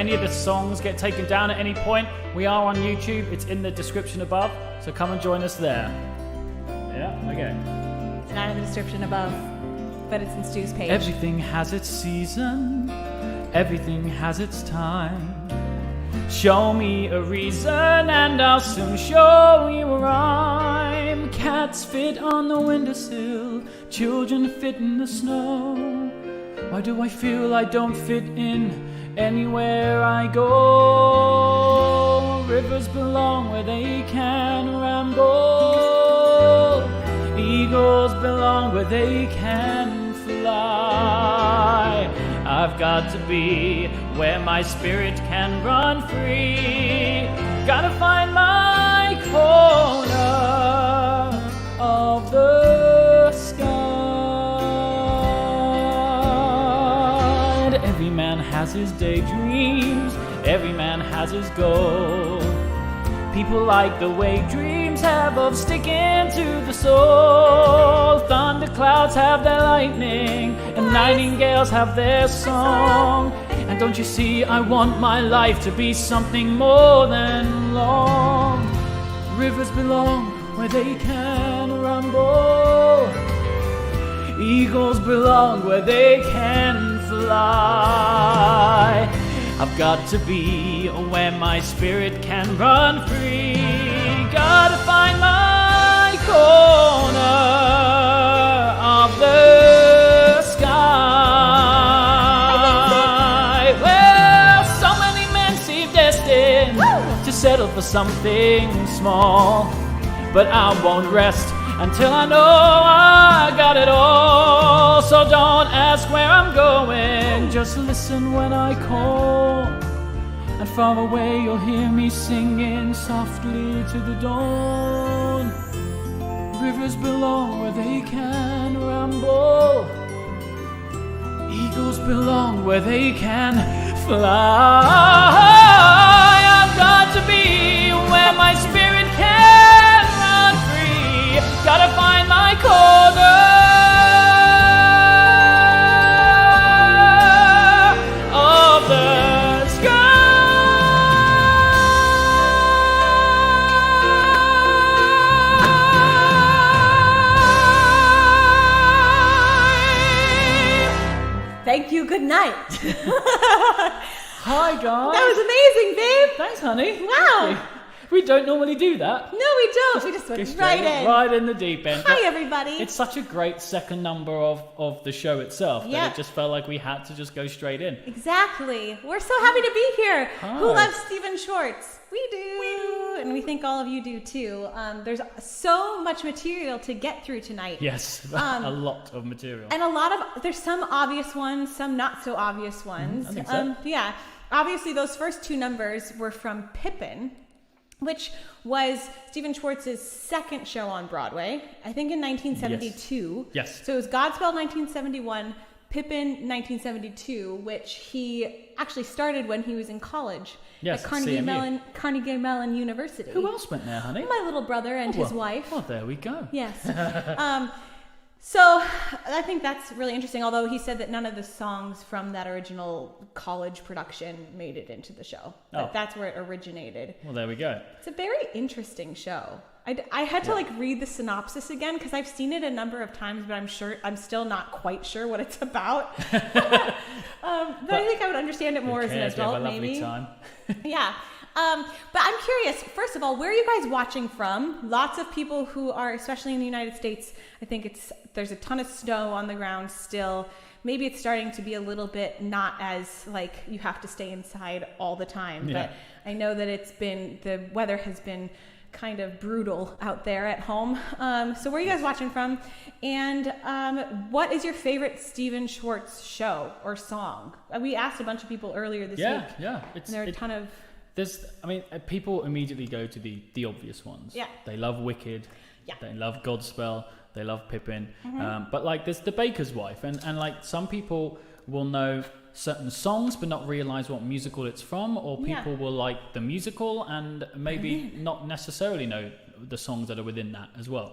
Any of the songs get taken down at any point, we are on YouTube. It's in the description above, so come and join us there. Yeah, okay. It's not in the description above. but it's in Stu's page. Everything has its season, everything has its time. Show me a reason and I'll soon show you a rhyme. Cats fit on the windowsill, children fit in the snow. Why do I feel I don't fit in anywhere I go? Rivers belong where they can ramble. Eagles belong where they can fly. I've got to be where my spirit can run free. Gotta find my corner of the sky. And every man has his daydreams, every man has his goal. People like the way dreams have of sticking to the soul. Thunderclouds have their lightning, and nightingales have their song. And don't you see, I want my life to be something more than long. Rivers belong where they can rumble. Eagles belong where they can fly. I've got to be where my spirit can run free. Gotta find my corner of the sky. Well, so many men seem destined to settle for something small, but I won't rest until I know I got it all. So don't ask where I'm going, just listen when I call. And far away you'll hear me singing softly to the dawn. Rivers belong where they can ramble. Eagles belong where they can fly. I've got to be where my spirit can run free. Gotta find my corner of the sky. Thank you. Good night. Hi guys. That was amazing, babe. Thanks, honey. Wow. We don't normally do that. No, we don't. We just went right in. Right in the deep end. Hi, everybody. It's such a great second number of the show itself Yeah. that it just felt like we had to just go straight in. Exactly. We're so happy to be here. Hi. Who loves Stephen Schwartz? We do. And we think all of you do too. There's so much material to get through tonight. Yes, a lot of material. And there's some obvious ones, some not so obvious ones. I think so. Yeah. Obviously, those first two numbers were from Pippin, which was Stephen Schwartz's second show on Broadway, I think in 1972. Yes. So it was Godspell 1971, Pippin 1972, which he actually started when he was in college Yes, at Carnegie CMU. Mellon University. Who else went there, honey? My little brother and his wife. Oh, there we go. Yes. So I think that's really interesting, although he said that none of the songs from that original college production made it into the show. But that's where it originated. Well, there we go. It's a very interesting show. I had to read the synopsis again because I've seen it a number of times, but I'm still not quite sure what it's about. But I think I would understand it more as an adult, maybe. We have a lovely time. Yeah. But I'm curious, first of all, where are you guys watching from? Lots of people who are, especially in the United States, I think there's a ton of snow on the ground still. Maybe it's starting to be a little bit not as you have to stay inside all the time. Yeah. But I know that the weather has been kind of brutal out there at home. So where are you guys watching from? And what is your favorite Stephen Schwartz show or song? We asked a bunch of people earlier this week. Yeah. And there are a ton of... People immediately go to the obvious ones. Yeah. They love Wicked. Yeah. They love Godspell. They love Pippin. Mm-hmm. But there's The Baker's Wife, and some people will know certain songs but not realize what musical it's from, or people will like the musical and maybe not necessarily know the songs that are within that as well.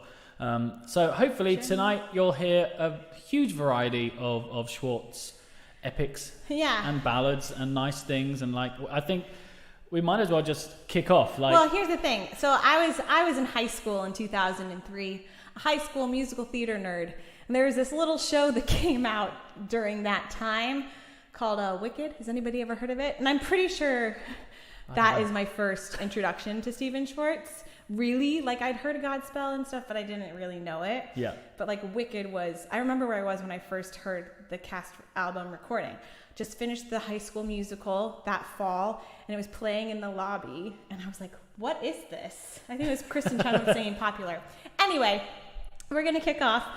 So hopefully tonight you'll hear a huge variety of Schwartz epics and ballads and nice things, and I think we might as well just kick off. Well, here's the thing. So I was in high school in 2003, a high school musical theater nerd. And there was this little show that came out during that time called Wicked. Has anybody ever heard of it? And I'm pretty sure that is my first introduction to Stephen Schwartz. Really, like I'd heard of Godspell and stuff, but I didn't really know it. Yeah. But like Wicked was, I remember where I was when I first heard the cast album recording. Just finished the high school musical that fall, and it was playing in the lobby, and I was like, what is this? I think it was Kristen Chenoweth was singing Popular. Anyway, we're going to kick off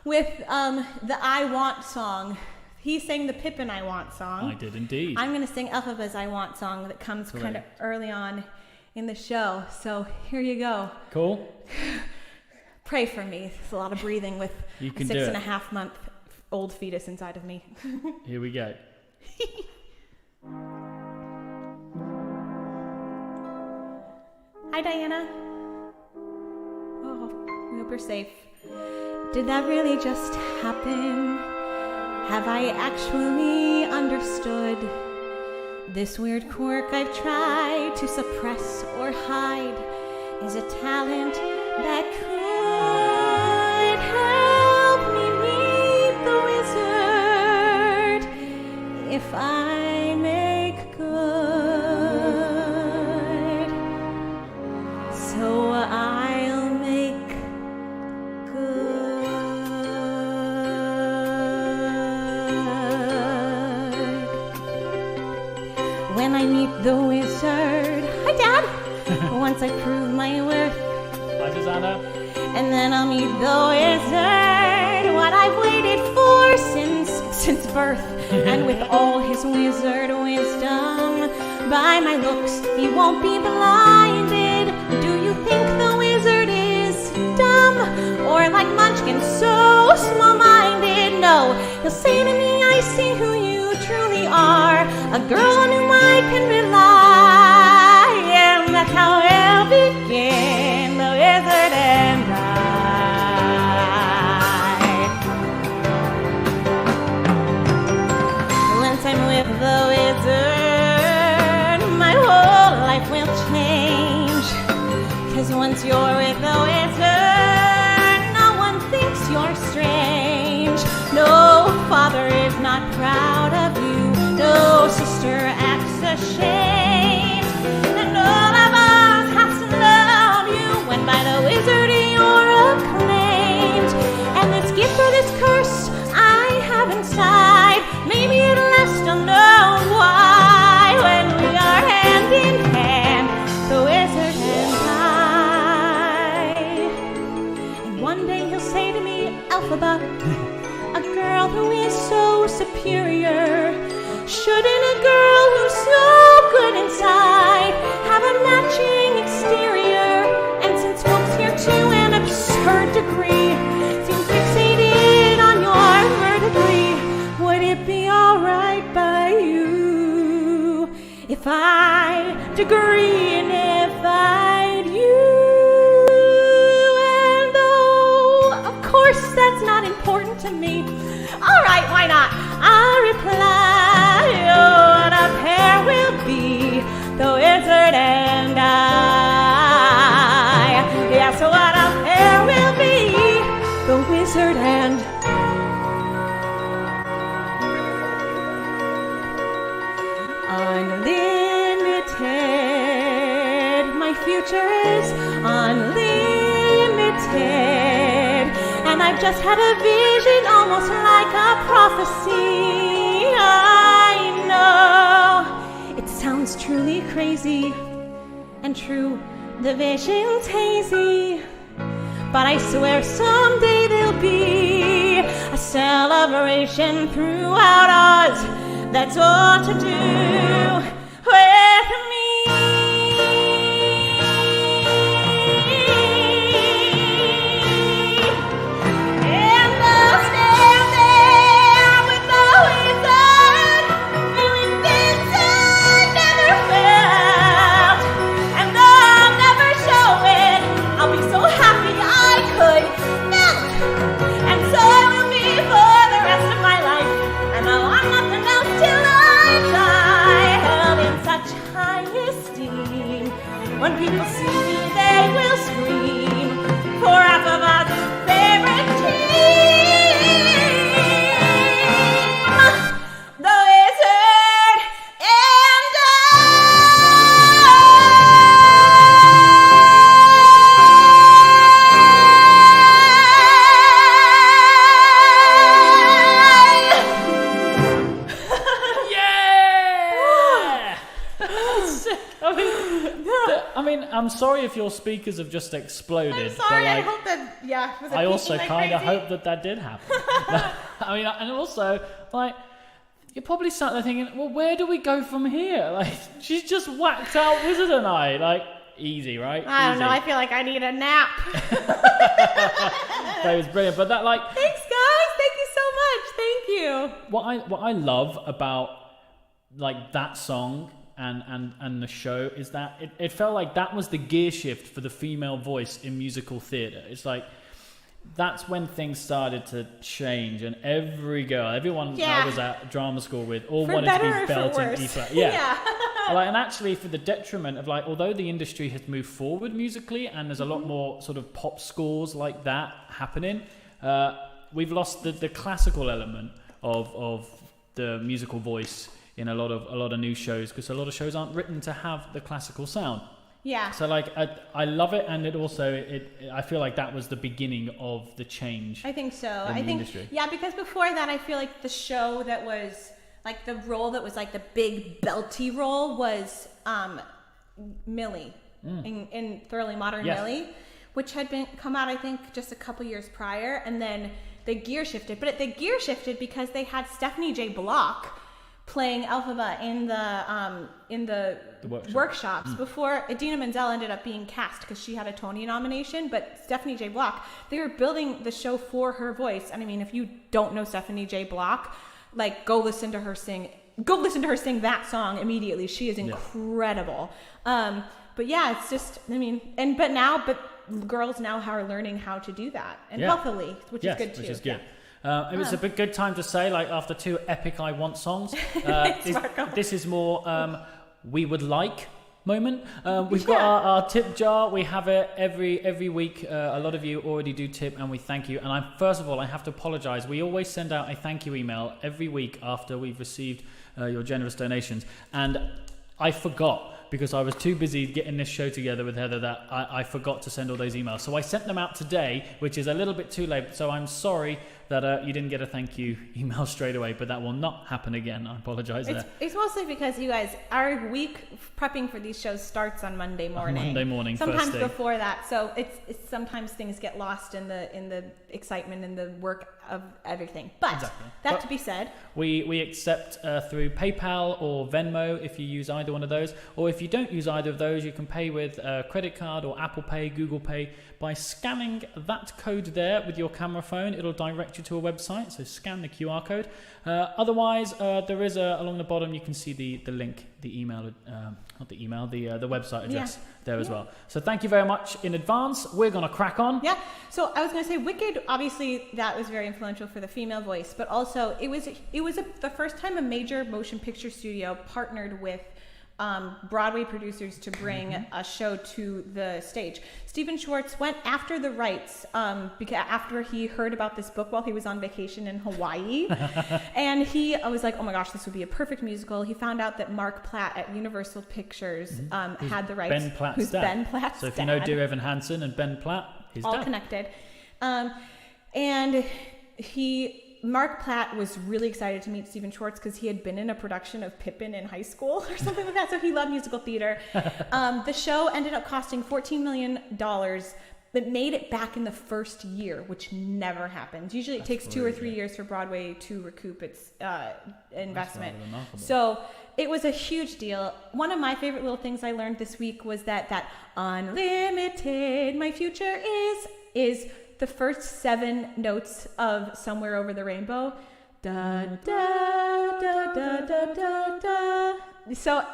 with the I Want song. He sang the Pippin I Want song. I did indeed. I'm going to sing Elphaba's I Want song that comes kind of early on in the show. So here you go. Cool. Pray for me. It's a lot of breathing with a 6.5-month old fetus inside of me. Here we go. Hi, Diana. Oh, we hope you're safe. Did that really just happen? Have I actually understood this weird quirk I've tried to suppress or hide is a talent that could help me meet the wizard if I make good. So I'll make good. When I meet the wizard, hi Dad! Once I prove my worth, Hi, Susanna. and then I'll meet the wizard, what I've waited for since birth. And with all his wizard wisdom, by my looks he won't be blinded. Do you think the wizard is dumb, or like Munchkin so small-minded? No, he'll say to me, I see who you truly are, a girl on whom I can rely. And that's how it'll begin, the wizard and I. Once I'm with the wizard, my whole life will change. 'Cause once you're with the wizard, no one thinks you're strange. No father is not proud of you, no sister acts ashamed, and all of us has to love you when by the wizard you're acclaimed. And this gift or this curse I have inside, maybe it'll last unknown why, when we are hand in hand, the wizard and I. And one day he'll say to me, Elphaba, a girl who is so superior, shouldn't a girl who's so good inside have a matching exterior? And since folks here to an absurd degree seem fixated on your verdigris, would it be alright by you if I dignified you? And though, of course, that's not important to me, alright, why not? I reply, oh, what a pair we'll be, the wizard and I. Yes, what a pair we'll be, the wizard and unlimited. My future is unlimited, and I've just had a vision, almost like a prophecy. I know it sounds truly crazy, and true, the vision's hazy, but I swear someday there'll be a celebration throughout Oz. That's all to do with me. And I'll stand there with the wizard, feeling things I never felt. And though I'll never show it, I'll be so happy I could melt. And so I will be for the rest of my life, and I want nothing else till I die. When people see me, they will scream for Alphabet's favorite team, the Wizard and I mean, I'm sorry if your speakers have just exploded. I'm sorry. But I hope that. Yeah. Was it I also peaking kind of crazy? hope that did happen. I mean, and also, like, you're probably sat there thinking, well, where do we go from here? Like, she's just whacked out Wizard and I. Like, easy, right? I don't Easy. know. I feel like I need a nap. That was brilliant. But that, like, Thanks, guys. Thank you so much. Thank you. what I love about like that song and the show is that it felt like that was the gear shift for the female voice in musical theatre. It's like that's when things started to change, and everyone I was at drama school with all For wanted to better or be for belting worse. E-flat. Yeah. Like, and actually for the detriment of, like, although the industry has moved forward musically and there's a lot more sort of pop scores like that happening, we've lost the classical element of the musical voice in a lot of new shows, because a lot of shows aren't written to have the classical sound. Yeah. So, like, I love it, and it also I feel like that was the beginning of the change. I think so. In I the think industry. Yeah, because before that, I feel like the show that was like the role that was like the big belty role was Millie in Thoroughly Modern Yes. Millie, which had come out I think just a couple years prior, and then the gear shifted. But the gear shifted because they had Stephanie J. Block playing Elphaba in the workshops before Idina Menzel ended up being cast because she had a Tony nomination. But Stephanie J. Block, they were building the show for her voice. And I mean, if you don't know Stephanie J. Block, like, go listen to her sing that song immediately. She is incredible. But yeah, it's just, I mean, but girls now are learning how to do that, and healthily, which is good too. Which is good. It was a good time to say, like, after two epic I Want songs, this is more we would like moment. We've got our tip jar. We have it every week. A lot of you already do tip, and we thank you. And first of all, I have to apologize. We always send out a thank you email every week after we've received your generous donations, and I forgot, because I was too busy getting this show together with Heather, that I forgot to send all those emails. So I sent them out today, which is a little bit too late. So I'm sorry that you didn't get a thank you email straight away, but that will not happen again. I apologize there. It's mostly because you guys, our week prepping for these shows starts on Monday morning. Sometimes first thing. before that. So it's sometimes things get lost in the excitement and the work of everything. But to be said, we accept through PayPal or Venmo if you use either one of those, or if you don't use either of those, you can pay with credit card or Apple Pay, Google Pay, by scanning that code there with your camera phone. It'll direct you to a website, so scan the QR code. Otherwise, there is along the bottom, you can see the link, the email, the website address there as well. So thank you very much in advance. We're going to crack on. Yeah. So I was going to say, Wicked, obviously that was very influential for the female voice, but also it was the first time a major motion picture studio partnered with Broadway producers to bring a show to the stage. Stephen Schwartz went after the rights because after he heard about this book while he was on vacation in Hawaii, and I was like, oh my gosh, this would be a perfect musical. He found out that Mark Platt at Universal Pictures had the rights. Ben Platt's dad. Ben Platt's so if dad. you know Dear Evan Hansen and Ben Platt, his all dad. connected, and Mark Platt was really excited to meet Stephen Schwartz because he had been in a production of Pippin in high school or something like that. So he loved musical theater. The show ended up costing $14 million, but made it back in the first year, which never happens. Usually it takes 2 or 3 years for Broadway to recoup its investment. So it was a huge deal. One of my favorite little things I learned this week was that unlimited, my future is the first 7 notes of Somewhere Over the Rainbow. Da, da, da, da, da, da, da. So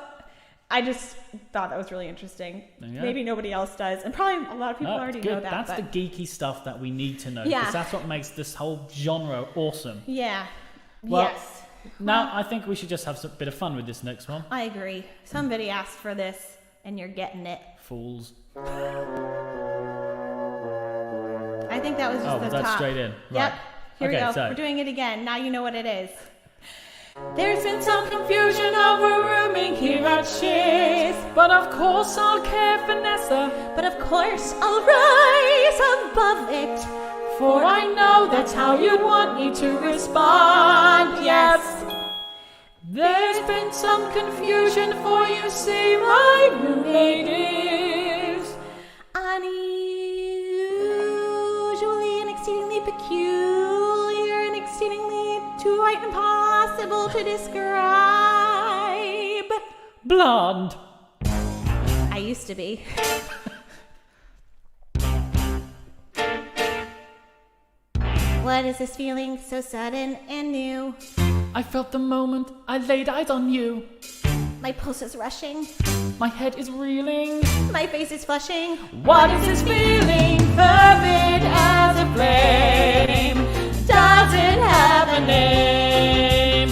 I just thought that was really interesting. Maybe nobody else does. And probably a lot of people already know that. That's the geeky stuff that we need to know. Because that's what makes this whole genre awesome. Yeah. Well, yes. Now I think we should just have a bit of fun with this next one. I agree. Somebody asked for this. and you're getting it. Fools. I think that was just the that's top. straight in. Right. Yep. Here we go. So. We're doing it again. Now you know what it is. There's been some confusion over rooming here at Shiz, But of course I'll care for Nessa, but of course I'll rise above it. for I know that's how you'd want me to respond. Yes. There's been some confusion, for you see my roommate is unusually and exceedingly peculiar and exceedingly too quite impossible to describe. blonde. I used to be. What is this feeling so sudden and new? I felt the moment I laid eyes on you. My pulse is rushing. My head is reeling. My face is flushing. What is this feeling? Fervid as a flame. Does it have a name?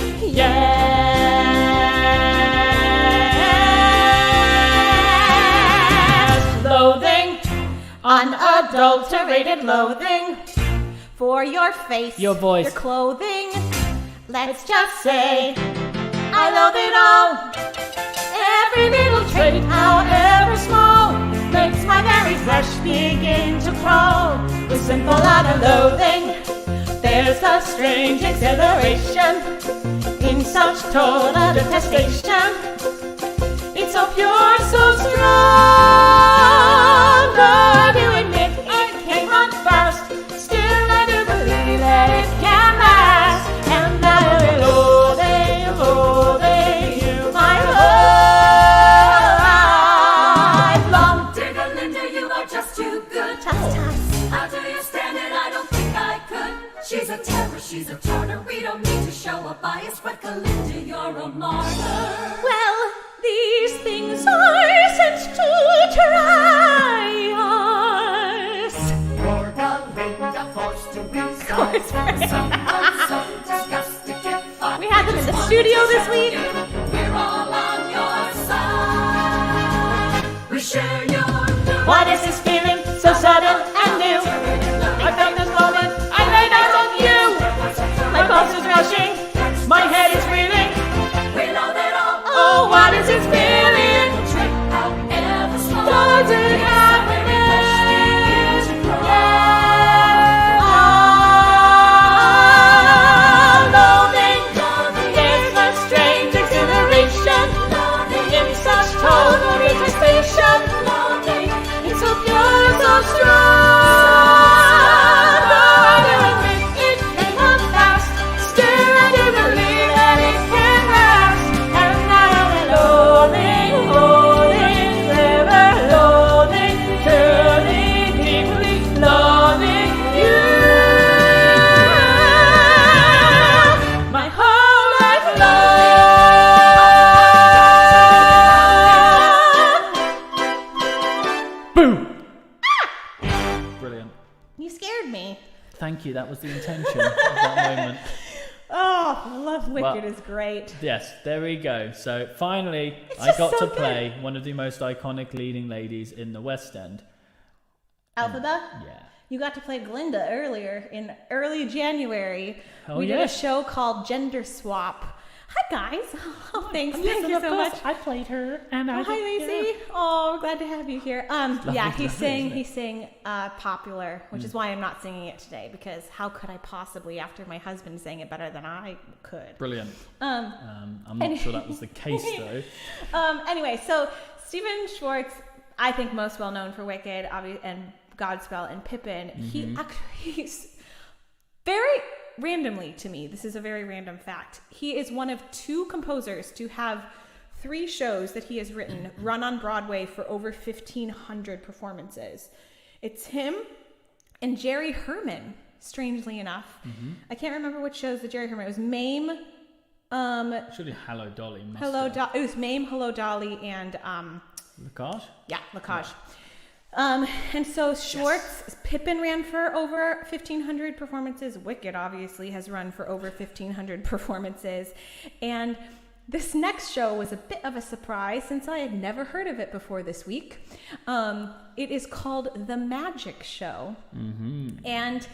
Yes. Loathing. Unadulterated loathing for your face, Your voice. your clothing. Let's just say I loathe it all. Every little trait, however small, makes my very flesh begin to crawl. With simple utter loathing, there's a strange exhilaration in such total detestation. It's so pure, so strong. Though I do admit it came on fast, still I do believe that it can last. And I will loathe you my life long. Dear Belinda, you are just too good. Tuss, tuss. How do you stand it? I don't think I could. She's a terror, she's a charter. We don't need to show a bias, but Belinda, you're a martyr. Well, these things are sent to try us. Poor Belinda forced to resign. Someone so disgusted can't find. We had them in the studio this week. We're all on your side. We share your love. What is this feeling so sudden and new? I felt this moment, I laid eyes on you. My pulse is rushing, my head is reeling. We know that all. Oh, what is this feeling? However small. Does it have a name? Loathing, there's a strange exhilaration in such total detestation. It's so pure, so strong. Though I do admit it came on fast, still I do believe that it can last. And I am loathing, forever loathing, truly, deeply loathing you. My whole life long. Boom! Brilliant. You scared me. Thank you. That was the intention of that moment. Oh, Love Wicked Well- is great. Yes, there we go. So finally, It's I just got so to good. play one of the most iconic leading ladies in the West End. Alphaba? Yeah. You got to play Glinda earlier in early January. Oh, we did yeah? a show called Gender Swap. Hi guys. Oh, thanks. Thank you so much. I played her, and Oh, hi Lacey. Oh, we're glad to have you here. Yeah, he sang Popular, which is why I'm not singing it today, because how could I possibly, after my husband sang it better than I could? Brilliant. Um, I'm not sure that was the case though. Anyway, so Stephen Schwartz, I think most well known for Wicked, and Godspell and Pippin. He's very randomly to me. This is a very random fact. He is one of two composers to have 3 shows that he has written run on Broadway for over 1,500 performances. It's him and Jerry Herman. Strangely enough, I can't remember which shows that Jerry Herman. It was Mame. Surely Hello Dolly. Must Hello, have. it was Mame, Hello Dolly, and Lacage? Lacage. And so Schwartz, Pippin ran for over 1,500 performances. Wicked obviously has run for over 1,500 performances, and This next show was a bit of a surprise since I had never heard of it before this week. It is called The Magic Show. And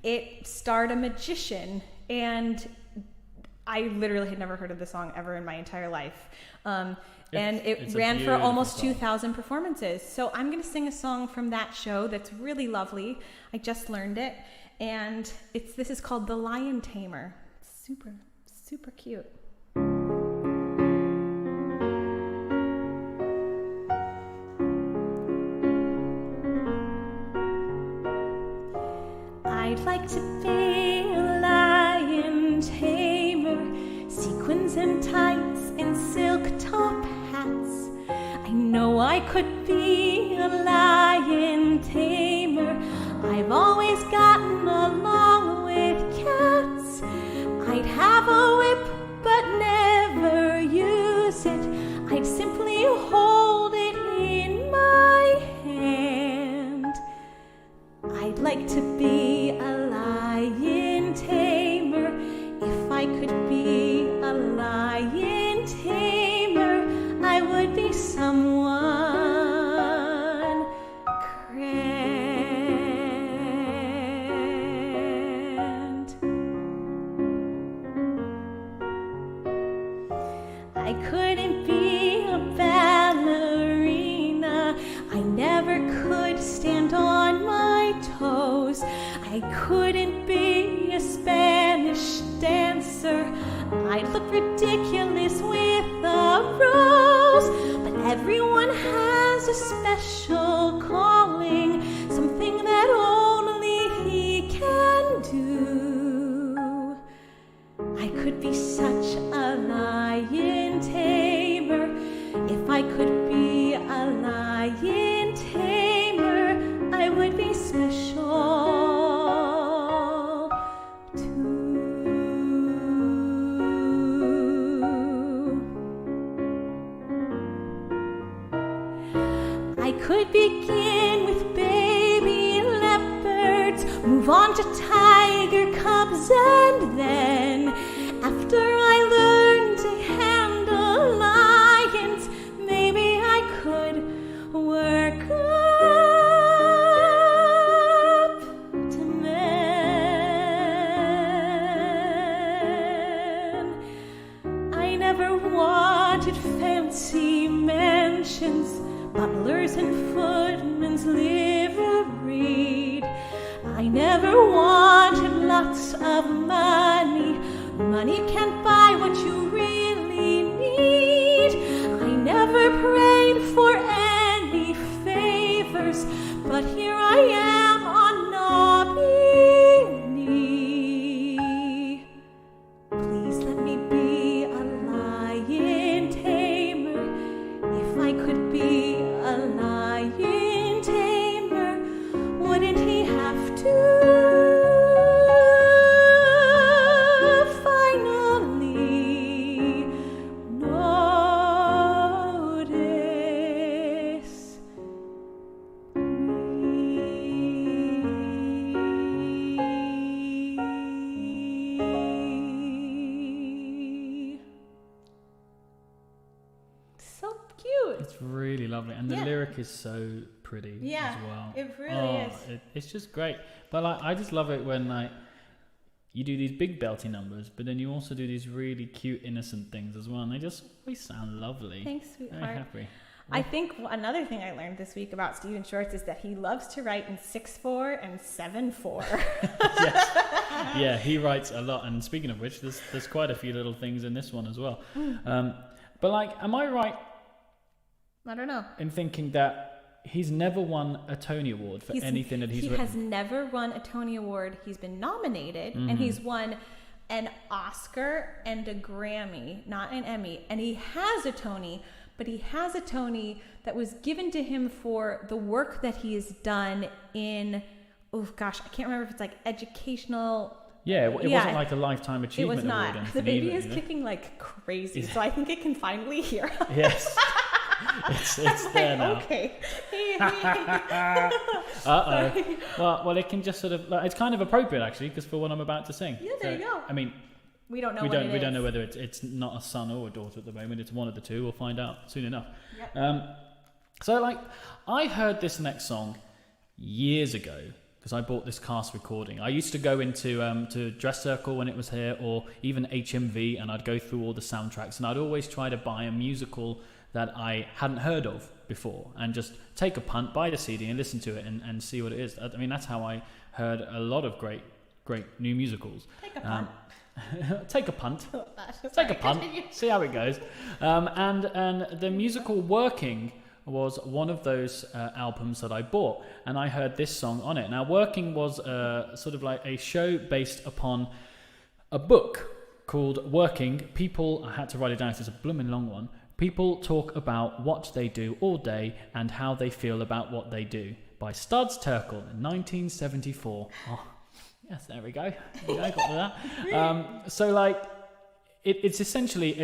it starred a magician, and I literally had never heard of the song ever in my entire life. And it ran for almost 2,000 performances. So I'm going to sing a song from that show that's really lovely. I just learned it. And this is called The Lion Tamer. It's super, super cute. I'd like to be a lion tamer, sequins and tights and silk top hats. I know I could be a lion tamer. I've always gotten along with cats. I'd have a whip but never use it. I'd simply hold it in my hand. I'd like to be a lion tamer. If I could be a lion tamer, I would be someone grand. I couldn't be a ballerina. I never could stand on my toes. I couldn't be a Spanish dancer. I'd look ridiculous with a rose. But everyone has a special calling, something that only he can do. I could be such a lion tamer. If I could be a lion tamer, I would be special too. I could begin with baby leopards, move on to tiger cubs, and then after I learn to handle lions, maybe I could work up to men. I never wanted fancy mansions, butlers and footmen's liveried. I never wanted lots of money. Money can't buy what you really need. I never prayed for any favors, but here I am on knobby knee. Please let me be a lion tamer. If I could be a lion tamer, wouldn't he have to finally notice me? So cute. It's really lovely, and the lyric is so pretty as well. It really is. It's just great. But like, I just love it when like you do these big belty numbers, but then you also do these really cute, innocent things as well, and they sound lovely. Thanks, sweetheart. Very happy. I think another thing I learned this week about Stephen Schwartz is that he loves to write in 6/4 and 7/4. Yes. Yeah, he writes a lot. And speaking of which, there's quite a few little things in this one as well. But like, am I right I don't know. in thinking that he's never won a Tony Award for anything that he's written? He has never won a Tony Award. He's been nominated, and he's won an Oscar and a Grammy, not an Emmy. And he has a Tony, but he has a Tony that was given to him for the work that he has done in, I can't remember if it's like educational. Yeah, it wasn't like a Lifetime Achievement Award. Award. It was not. Anything The baby either, is kicking like crazy, so I think it can finally hear us. Yes. It's there now. Okay. Uh-oh. Well, it can just sort of... It's kind of appropriate, actually, because for what I'm about to sing. Yeah, there you go. I mean, We don't know we what it is. We don't know whether it's not a son or a daughter at the moment. It's one of the two. We'll find out soon enough. Yep. So I heard this next song years ago because I bought this cast recording. I used to go into to Dress Circle when it was here, or even HMV, and I'd go through all the soundtracks, and I'd always try to buy a musical that I hadn't heard of before and just take a punt, buy the CD and listen to it and see what it is. I mean, that's how I heard a lot of great new musicals. Take a punt. Take a punt. Take a punt. See how it goes. And the musical Working was one of those albums that I bought, and I heard this song on it. Now, Working was sort of like a show based upon a book called Working. People, I had to write it down, it's a blooming long one. People talk about what they do all day and how they feel about what they do, by Studs Terkel in 1974. Oh, yes, there we go. Got to that. So, like, it's essentially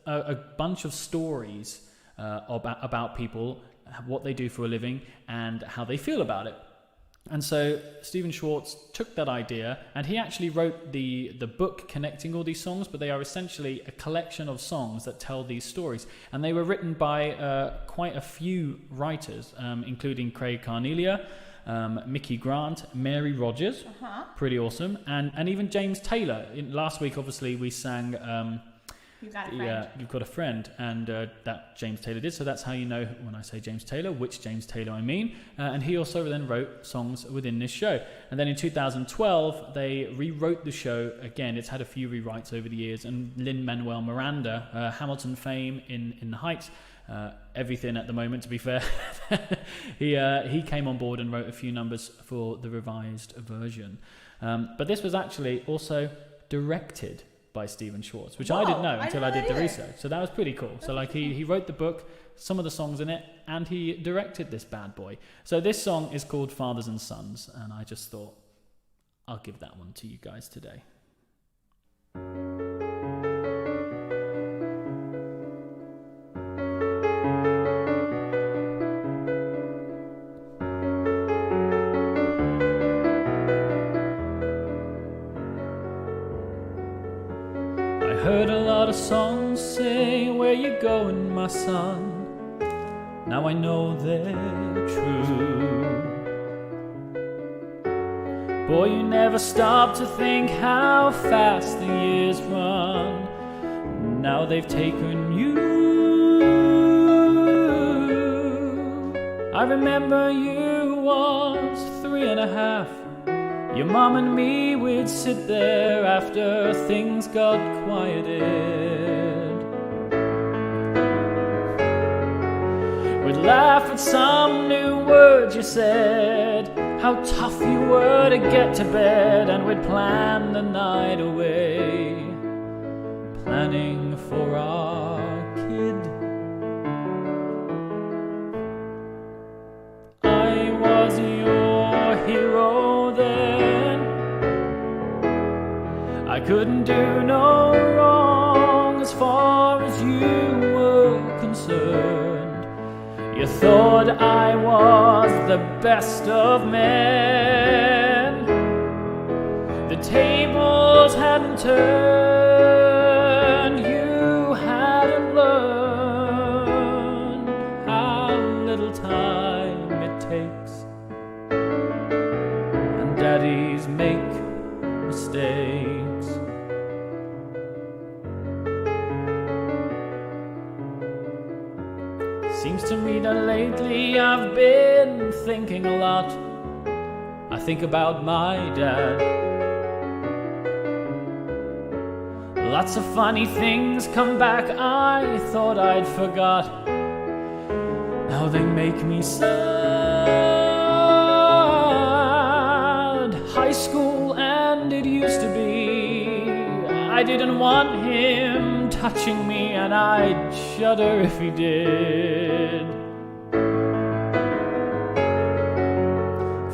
a bunch of stories about people, what they do for a living, and how they feel about it. And so Stephen Schwartz took that idea, and he actually wrote the book connecting all these songs, but they are essentially a collection of songs that tell these stories. And they were written by quite a few writers, including Craig Carnelia, Mickey Grant, Mary Rogers, pretty awesome, and even James Taylor. Last week, obviously, we sang... You've got a friend. You've got a friend, and that James Taylor did. So that's how you know when I say James Taylor, which James Taylor I mean. And he also then wrote songs within this show. And then in 2012, they rewrote the show again. It's had a few rewrites over the years. And Lin-Manuel Miranda, Hamilton fame in the Heights, everything at the moment, to be fair, he came on board and wrote a few numbers for the revised version. But this was actually also directed by Stephen Schwartz, which I didn't know until I did the research. So that was pretty cool. So like he wrote the book, some of the songs in it, and he directed this bad boy. So this song is called Fathers and Sons, and I just thought I'll give that one to you guys today. Heard a lot of songs say, "Where you going, my son?" Now I know they're true. Boy, you never stop to think how fast the years run. Now they've taken you. I remember you was 3.5. Your mom and me, we'd sit there after things got quieted. We'd laugh at some new words you said, how tough you were to get to bed, and we'd plan the night away, planning for our kid. I was your hero then. I couldn't do no wrong as far as you were concerned. You thought I was the best of men. The tables hadn't turned. You hadn't learned how little time it takes, and daddies make mistakes. Seems to me that lately I've been thinking a lot. I think about my dad. Lots of funny things come back I thought I'd forgot. Now they make me sad. High school and it used to be. I didn't want him touching me, and I'd shudder if he did.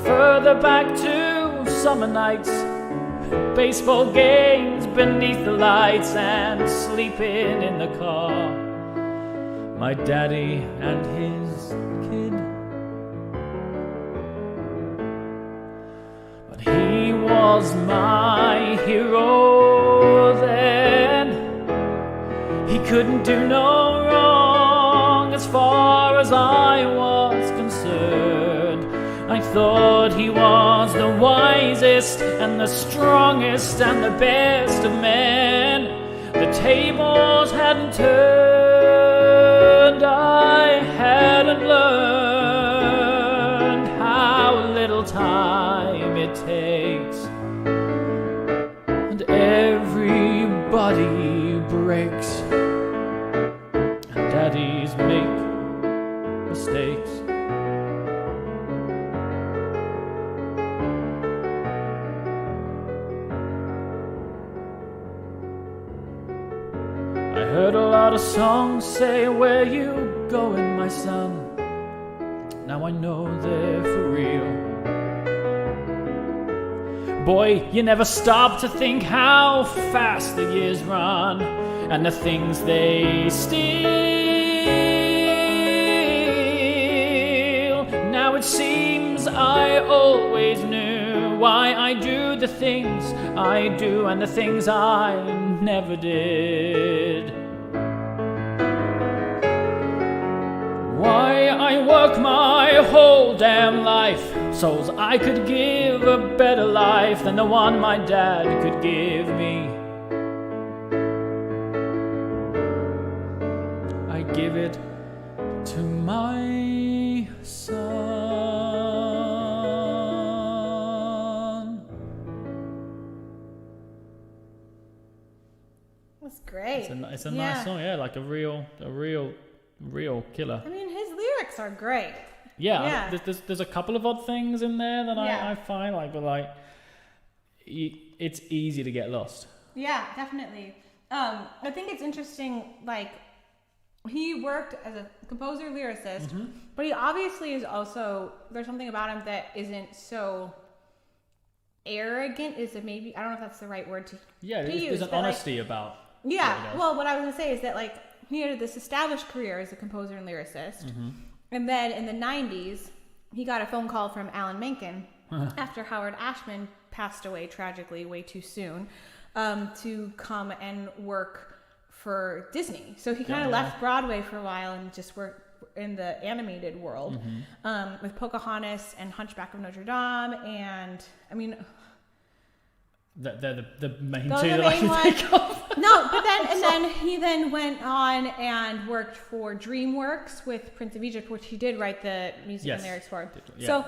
Further back to summer nights, baseball games beneath the lights, and sleeping in the car, my daddy and his kid. But he was my hero then. couldn't do no wrong as far as I was concerned. I thought he was the wisest and the strongest and the best of men. The tables hadn't turned, I hadn't learned how little time it takes, and everybody breaks, and daddies make mistakes. I heard a lot of songs say, "Where you going, my son?" Now I know they're for real. Boy, you never stop to think how fast the years run, and the things they steal. Now it seems I always knew why I do the things I do and the things I never did. Why I work my whole damn life so I could give a better life than the one my dad could give me. I give it to my son. That's great. It's a nice song, yeah, like a real killer. I mean, his lyrics are great. Yeah. There's a couple of odd things in there that I find it's easy to get lost. Yeah, definitely. I think it's interesting, he worked as a composer lyricist, but he obviously is also, there's something about him that isn't so arrogant, I don't know if that's the right word to use. There's an honesty about well, what I was going to say is that he had this established career as a composer and lyricist, and then in the 90s, he got a phone call from Alan Menken after Howard Ashman passed away tragically way too soon, to come and work for Disney. So he kind of left Broadway for a while and just worked in the animated world, with Pocahontas and Hunchback of Notre Dame, and I mean, they're the main those two are the that I main can think of. No, but then he went on and worked for DreamWorks with Prince of Egypt, which he did write the music and lyrics for. Yeah. So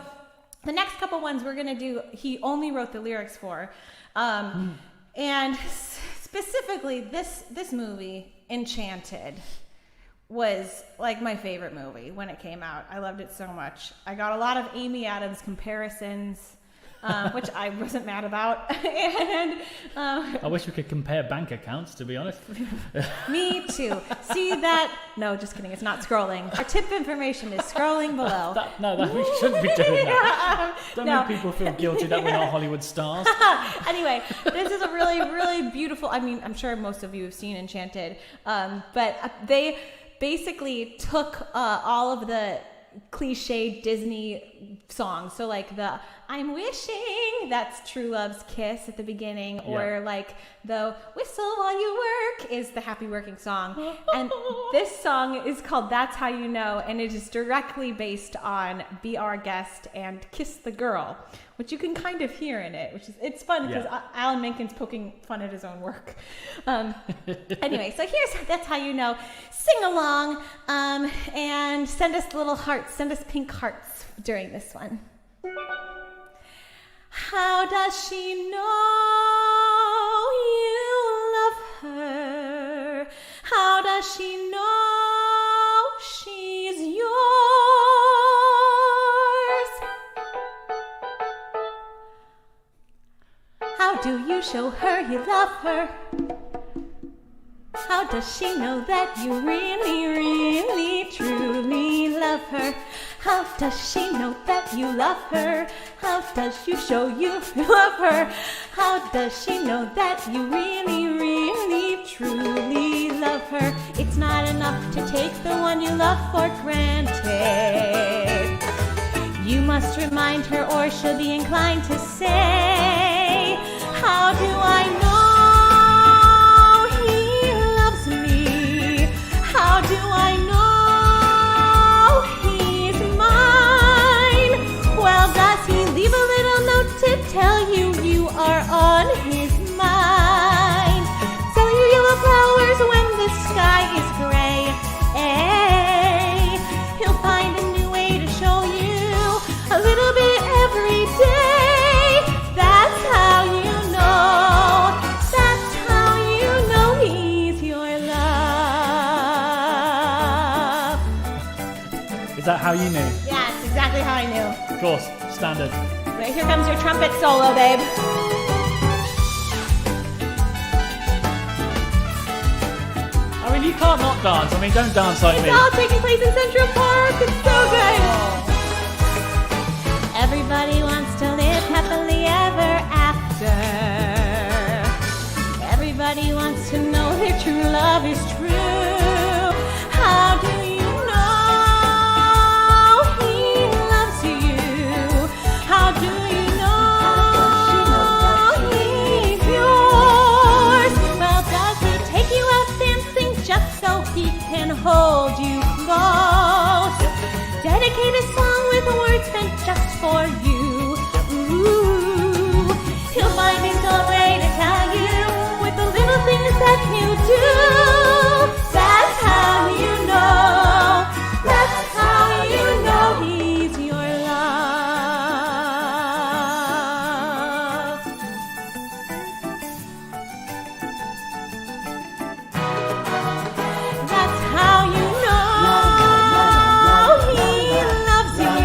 the next couple ones we're gonna do, he only wrote the lyrics for, and specifically this movie, Enchanted, was my favorite movie when it came out. I loved it so much. I got a lot of Amy Adams comparisons, which I wasn't mad about. And I wish we could compare bank accounts, to be honest. Me too. See that? No, just kidding. It's not scrolling. Our tip information is scrolling below. We shouldn't be doing that. Don't make people feel guilty that we're not Hollywood stars. Anyway, this is a really, really beautiful, I'm sure most of you have seen Enchanted, but they basically took all of the cliche Disney songs. So the I'm wishing, that's True Love's Kiss at the beginning, or the Whistle While You Work is the Happy Working song. And this song is called That's How You Know, and it is directly based on Be Our Guest and Kiss the Girl, which you can kind of hear in it, it's fun because Alan Menken's poking fun at his own work. Anyway, so here's That's How You Know. Sing along, and send us little hearts, send us pink hearts during this one. How does she know you love her? How does she know she's yours? How do you show her you love her? How does she know that you really, really, truly love her? How does she know that you love her? How does you show you love her? How does she know that you really, really, truly love her? It's not enough to take the one you love for granted. You must remind her or she'll be inclined to say, how do I know he loves me? do I know he's mine? Well, does he leave a little note to tell you you are on his mind? Sell you yellow flowers when the sky is gray. He'll find a new way to show you a little bit every day. That's how you know. That's how you know he's your love. Is that how you knew? Yeah, it's exactly how I knew. Of course, standard. Right, here comes your trumpet solo, babe. I mean, you can't not dance. I mean, don't dance like me. It's all taking place in Central Park. It's so good. Everybody wants to live happily ever after. Everybody wants to know their true love is true. How do you know he loves you? How do you know he's yours? Well, does he take you out dancing just so he can hold you close? Dedicate a song with words meant just for you. Ooh, he'll find his own way to tell you with the little things that he'll do. That's how you know. That's how you know he's your love. That's how you know he loves you.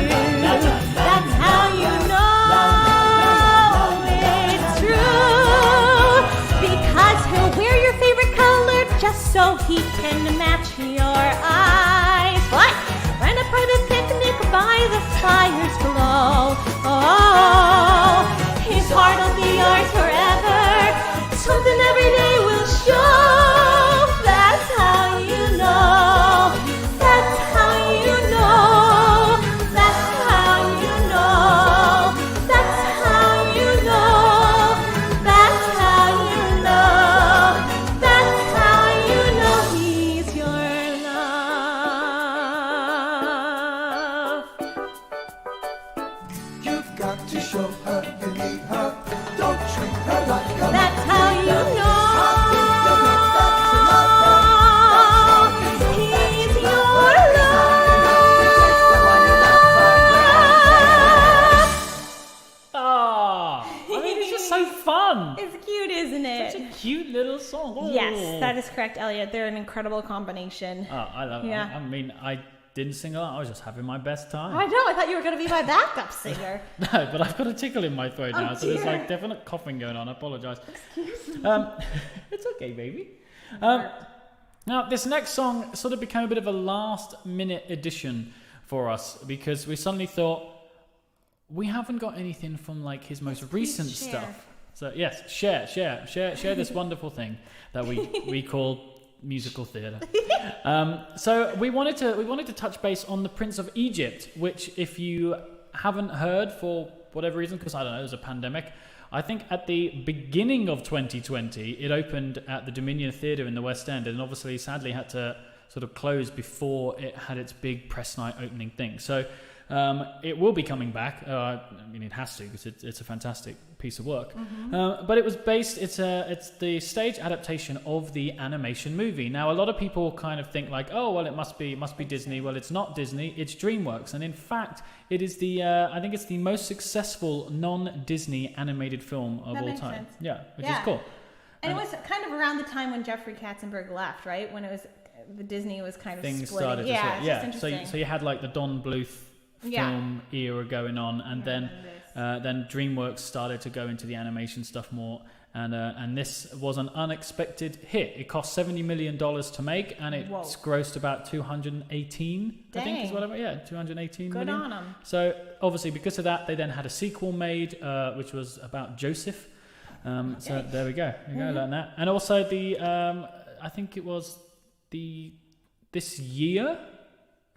That's how you know it's true. Because he'll wear your favorite color just so he can match your eyes. What? Run a private picnic by the fire's glow. Oh, his heart will be yours forever. Something every day will show. That's how you know. That's how you know. That's how you know. That's how you know. That's how you know. That's how you know he's your love. You've got to show her you need her. Don't treat her like a That's how you know he's your love. Ah, I mean, it's just so fun. It's cute, isn't it? Such a cute little song. Ooh. Yes, that is correct, Elliot. They're an incredible combination. Oh, I love it. Yeah. I mean, I didn't sing a lot. I was just having my best time. I know. I thought you were going to be my backup singer. No, but I've got a tickle in my throat now, so there's dear. like definite coughing going on. I apologise. It's okay, baby. Now, this next song sort of became a bit of a last-minute addition for us because we suddenly thought we haven't got anything from like his most recent share. stuff. So yes, share this wonderful thing that we call musical theatre. So we wanted to touch base on the Prince of Egypt, which if you haven't heard for whatever reason, because I don't know, there's a pandemic. I think at the beginning of 2020, it opened at the Dominion Theatre in the West End, and obviously, sadly, had to sort of close before it had its big press night opening thing. So it will be coming back. I mean, it has to because it's a fantastic piece of work. But it was based. It's the stage adaptation of the animation movie. Now, a lot of people kind of think like, oh, well, it must be Disney. Well, it's not Disney. It's DreamWorks, and in fact, it is the I think it's the most successful non-Disney animated film of That all makes time. sense. Yeah, which Yeah. is cool. And it was kind of around the time when Jeffrey Katzenberg left, right? When it was the Disney was kind of Things splitting. started. Yeah, to it's yeah. just So interesting. you had like the Don Bluth film era going on, and then DreamWorks started to go into the animation stuff more, and this was an unexpected hit. It cost $70 million to make, and it's grossed about 218. I think is whatever. Yeah, 218 Good million. on 'em. So obviously because of that, they then had a sequel made, which was about Joseph. So there we go. Learn that. And also the I think it was this year.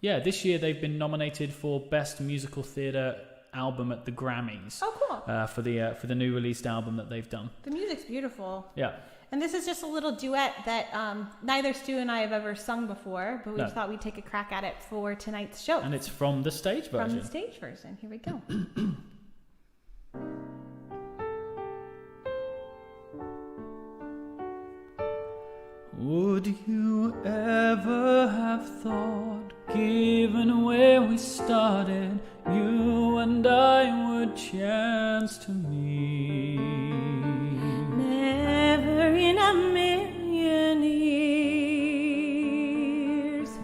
Yeah, this year they've been nominated for Best Musical Theatre Album at the Grammys. Oh, cool. For the new released album that they've done. The music's beautiful. Yeah. And this is just a little duet that neither Stu and I have ever sung before, but we thought we'd take a crack at it for tonight's show. And it's from the stage version. From the stage version. Here we go. Would you ever have thought, given where we started, you and I would chance to meet? Never in a million years.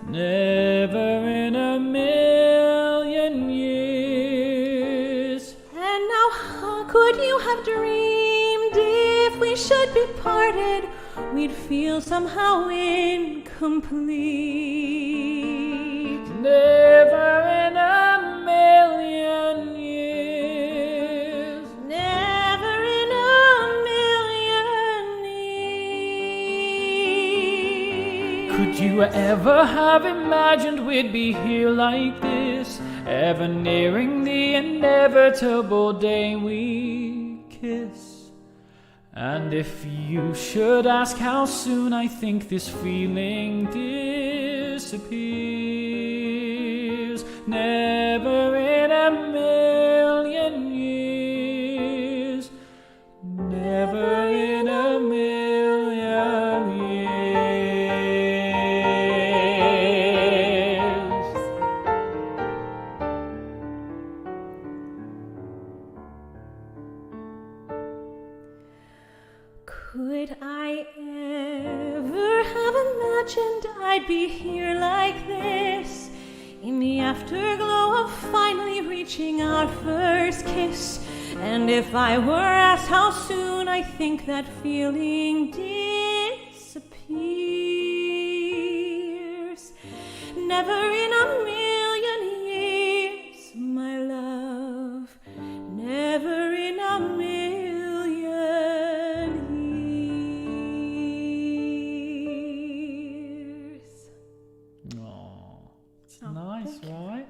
Never in a million years. And now how could you have dreamed if we should be parted? We'd feel somehow incomplete. Never in a million years. Never in a million years. Could you ever have imagined we'd be here like this, ever nearing the inevitable day we kiss? And if you should ask how soon I think this feeling disappears, never in a million years, never in a million years. Could I ever have imagined I'd be here like this, in the afterglow of finally reaching our first kiss? And if I were asked how soon I think that feeling disappears, never in a million years, my love, never in a million years. Nice, right?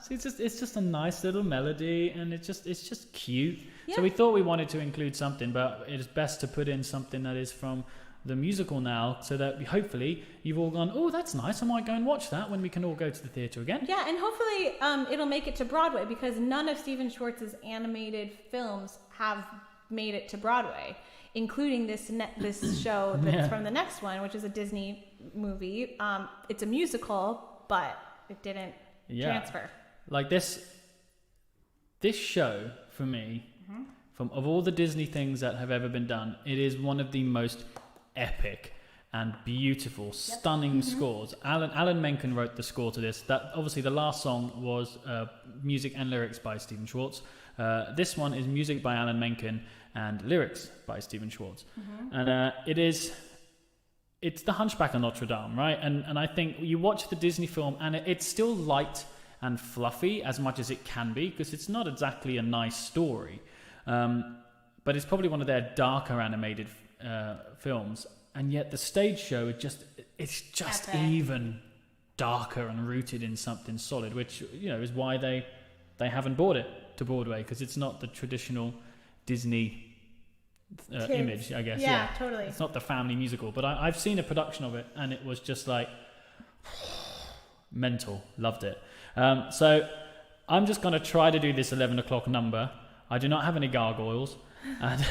See, it's just a nice little melody, and it's just cute. Yeah. So we thought we wanted to include something, but it is best to put in something that is from the musical now, so that hopefully you've all gone, oh, that's nice, I might go and watch that when we can all go to the theatre again. Yeah, and hopefully it'll make it to Broadway, because none of Stephen Schwartz's animated films have made it to Broadway, including this show that's from the next one, which is a Disney movie. It's a musical, but it didn't transfer. Like this show, for me, of all the Disney things that have ever been done, it is one of the most epic and beautiful, stunning scores. Alan Menken wrote the score to this. That obviously the last song was music and lyrics by Stephen Schwartz. This one is music by Alan Menken and lyrics by Stephen Schwartz. And it's the Hunchback of Notre Dame, right? And I think you watch the Disney film and it's still light and fluffy as much as it can be, because it's not exactly a nice story. But it's probably one of their darker animated films. And yet the stage show, it's just epic. even darker and rooted in something solid, which, is why they haven't brought it to Broadway, because it's not the traditional Disney image, I guess. Yeah, totally. It's not the family musical, but I've seen a production of it, and it was just like mental. Loved it. So I'm just going to try to do this 11 o'clock number. I do not have any gargoyles, and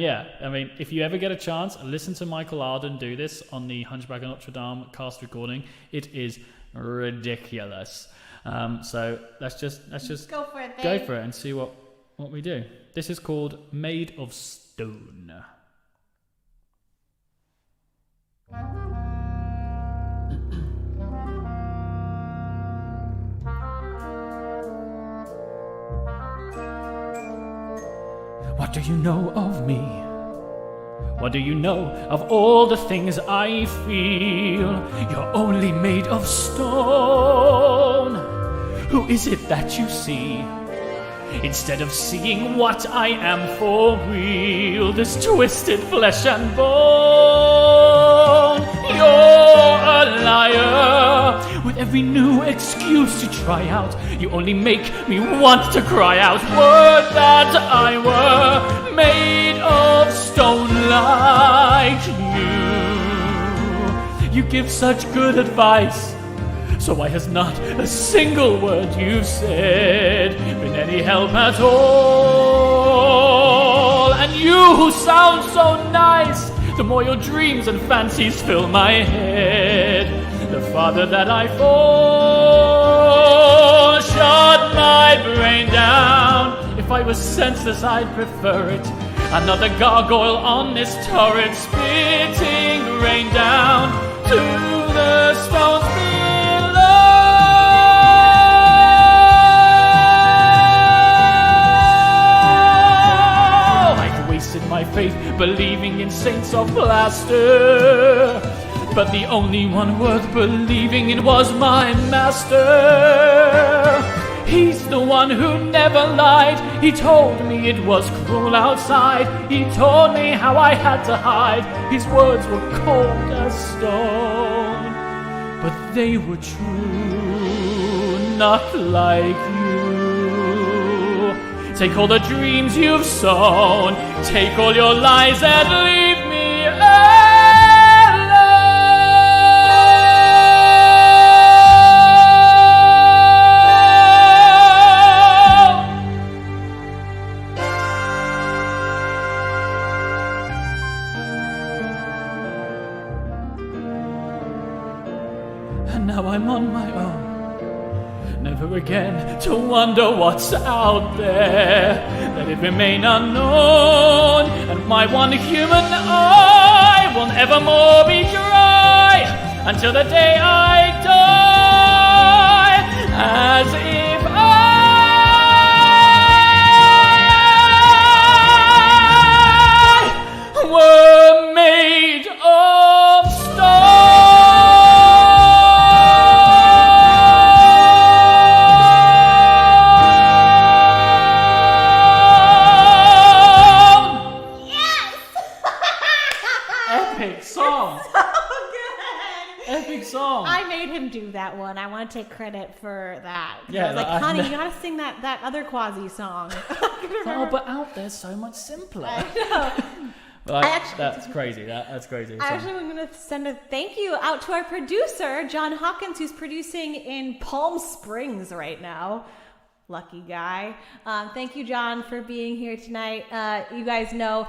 yeah, I mean, if you ever get a chance, listen to Michael Arden do this on the Hunchback of Notre Dame cast recording. It is ridiculous. So let's just go for it, babe. Go for it and see what we do. This is called Made of Stone. What do you know of me? What do you know of all the things I feel? You're only made of stone. Who is it that you see? Instead of seeing what I am for real, this twisted flesh and bone. You're a liar. With every new excuse you try out, you only make me want to cry out. Would that I were made of don't like you. You give such good advice, so why has not a single word you've said been any help at all? And you who sound so nice, the more your dreams and fancies fill my head, the farther that I fall. Shut my brain down. If I was senseless, I'd prefer it. Another gargoyle on this turret, spitting rain down to the stones below. I've wasted my faith believing in saints of plaster, but the only one worth believing in was my master. He's the one who never lied. He told me it was cruel outside. He told me how I had to hide. His words were cold as stone, but they were true, not like you. Take all the dreams you've sown, take all your lies and leave me alone. Now I'm on my own, never again to wonder what's out there. Let it remain unknown, and my one human eye will evermore be dry until the day I die, as if I were made of stone. I made him do that one. I want to take credit for that. Yeah, I was like, honey, you gotta sing that other Quasi song. Oh, but out there's so much simpler. I know. That's crazy. That's crazy. I actually am going to send a thank you out to our producer, John Hawkins, who's producing in Palm Springs right now. Lucky guy. Thank you, John, for being here tonight. You guys know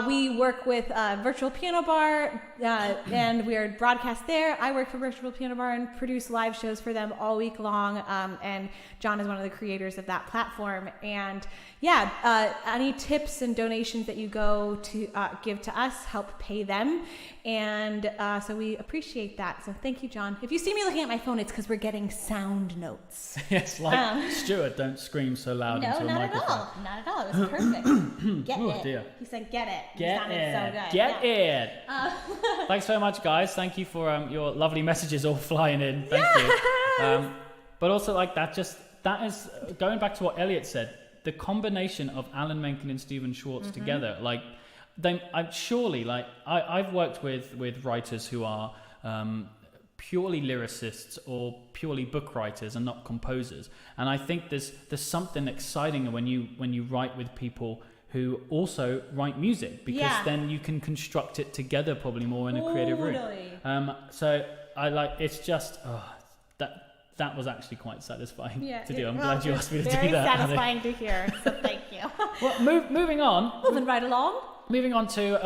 we work with Virtual Piano Bar, and we're broadcast there. I work for Virtual Piano Bar and produce live shows for them all week long. And John is one of the creators of that platform. And any tips and donations that you go to give to us help pay them. And so we appreciate that. So thank you, John. If you see me looking at my phone, it's because we're getting sound notes. Yes, like Stuart, don't scream so loud into a microphone. Not at all. It was perfect. Get it. Dear. He said, get it. Get it. So good. Get it. Thanks so much, guys. Thank you for your lovely messages all flying in. Thank you. But also, that is going back to what Elliot said. The combination of Alan Menken and Stephen Schwartz together, I've worked with writers who are purely lyricists or purely book writers and not composers, and I think there's something exciting when you write with people who also write music, because then you can construct it together probably more in a creative room. So it's just that was actually quite sassifying to do. I'm glad you asked me to do that. Very satisfying to hear, so thank you. Well, moving on. Moving right along. Moving on to,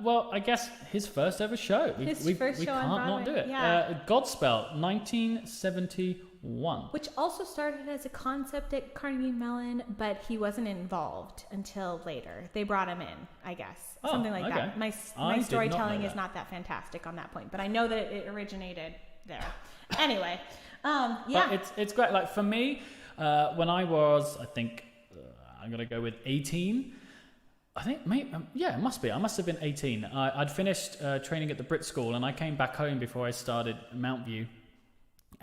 I guess his first ever show. We can't not do it. Yeah. Godspell, 1971. Which also started as a concept at Carnegie Mellon, but he wasn't involved until later. They brought him in, I guess. Something like that. My storytelling is not that fantastic on that point, but I know that it originated there. Anyway. But it's great. Like for me, when I was, I think, I'm going to go with 18. I think, it must be. I must have been 18. I'd finished training at the Brit School, and I came back home before I started Mount View.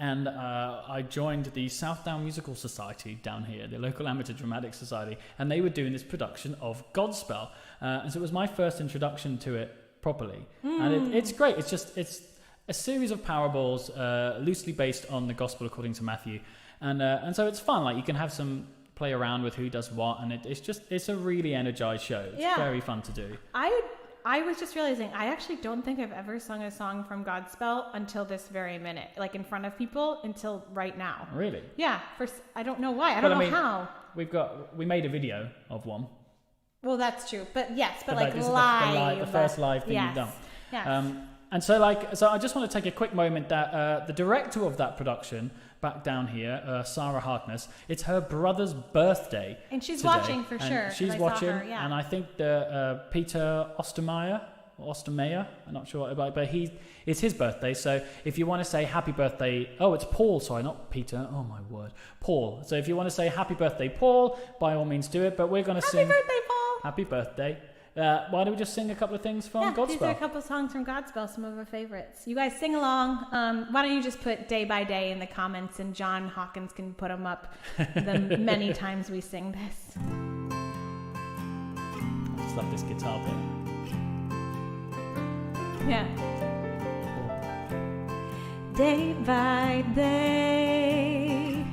And I joined the Southdown Musical Society down here, the local amateur dramatic society, and they were doing this production of Godspell. And so it was my first introduction to it properly. And it's great. It's a series of parables loosely based on the Gospel according to Matthew. And so it's fun. Like, you can have some play around with who does what, and it's a really energized show. It's very fun to do. I was just realizing I actually don't think I've ever sung a song from Godspell until this very minute, like in front of people, until right now. Really? Yeah. I don't know why. I don't know how. We made a video of one. Well, that's true. But yes, but like this live. Is the first live thing you've done. Yes. And so I just want to take a quick moment that the director of that production, back down here, Sarah Harkness, it's her brother's birthday. And she's today. watching for And sure. She's I watching, saw her, yeah. and I think Peter Ostermeyer, I'm not sure about, but it's his birthday. So if you want to say happy birthday, it's Paul, sorry, not Peter. Oh my word, Paul. So if you want to say happy birthday, Paul, by all means do it. But we're going to sing happy birthday, Paul. Happy birthday. Why don't we just sing a couple of things from Godspell? These are a couple of songs from Godspell, some of our favorites. You guys sing along. Why don't you just put Day by Day in the comments, and John Hawkins can put them up the many times we sing this. I just love this guitar bit. Yeah. Day by day,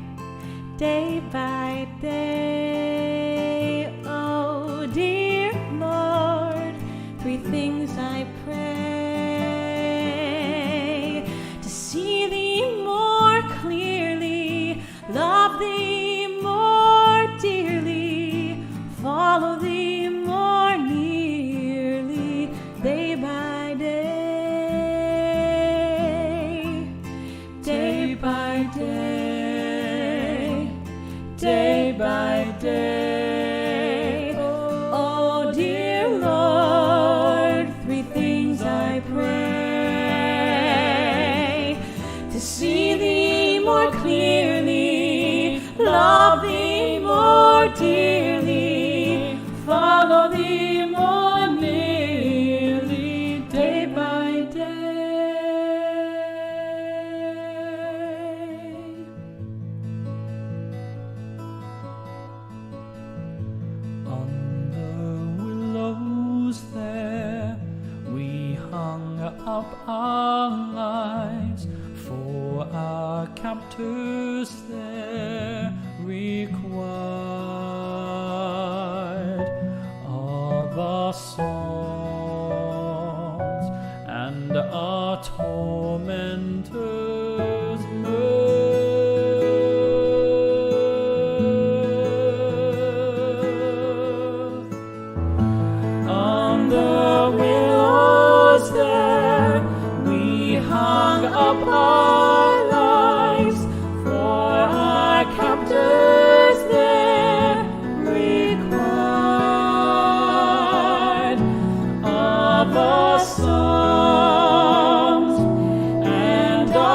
day by day, oh dear Lord, three things I pray: to see thee more clearly, love thee more dearly, follow thee more nearly, day by day, day by day, day by day. Oh dear Lord, three things I pray: to see thee more clearly, love thee more dearly, follow thee more nearly, day by day. On the willows there we hung up our lives, for our captors there required of our songs and our tormentors' mirth. On the willows there we hung up our lives, for our captors there required of our songs and our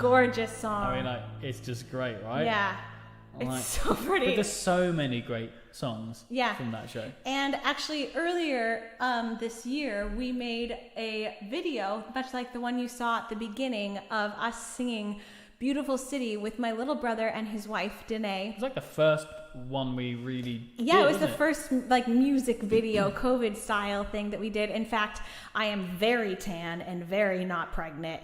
gorgeous song. I mean, like, it's just great, right? Yeah. It's Like, so pretty. But there's so many great songs Yeah. from that show. And actually, earlier this year, we made a video, much like the one you saw at the beginning, of us singing Beautiful City with my little brother and his wife, Danae. It was like the first one we really Yeah, did, it was the wasn't first like music video, COVID style thing that we did. In fact, I am very tan and very not pregnant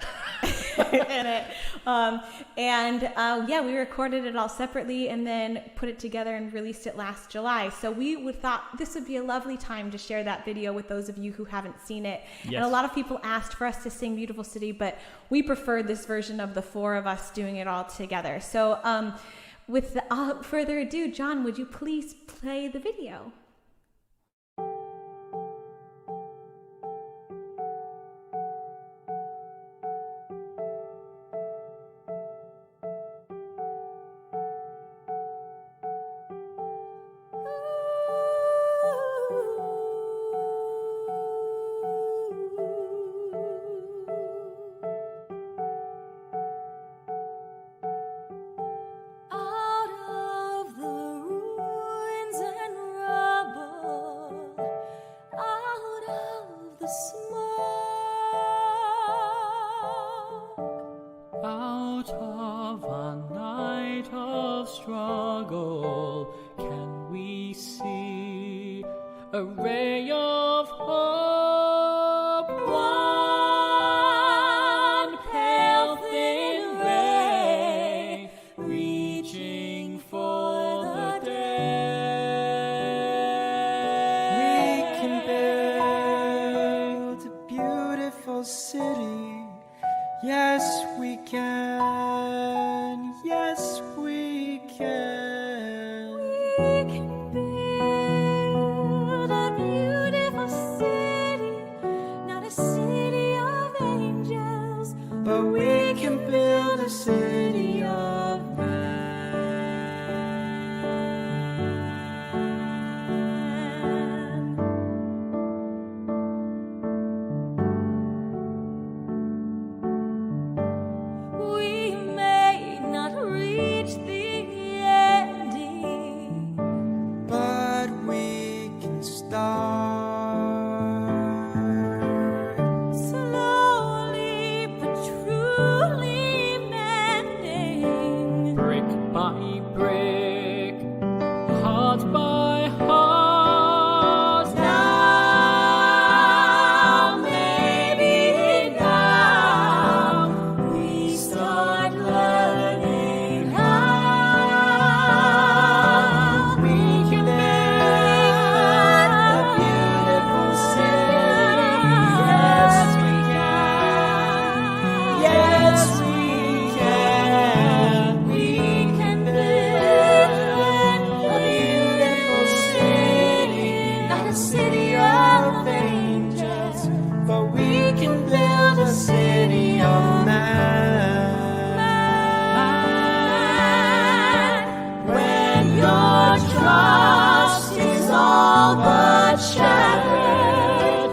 in it. Yeah, we recorded it all separately and then put it together and released it last July. So we thought this would be a lovely time to share that video with those of you who haven't seen it. Yes. And a lot of people asked for us to sing Beautiful City, but we preferred this version of the four of us doing it all together. So without further ado, John, would you please play the video? Out of a night of struggle, can we see a ray of hope? One pale thin ray reaching for the day. We can build a beautiful city. Yes, we can. Yes, we can. We can build a beautiful city, not a city of angels, But we can build a city of man. We may not reach the ending, But we can start. slowly but truly mending. Brick by brick, heart by heart. Now, maybe now, we start learning how We can build a beautiful city. Yes, we can. Yes, we can. we can build a beautiful city, not a city of angels, But we can build a city of man. When your trust is all but shattered,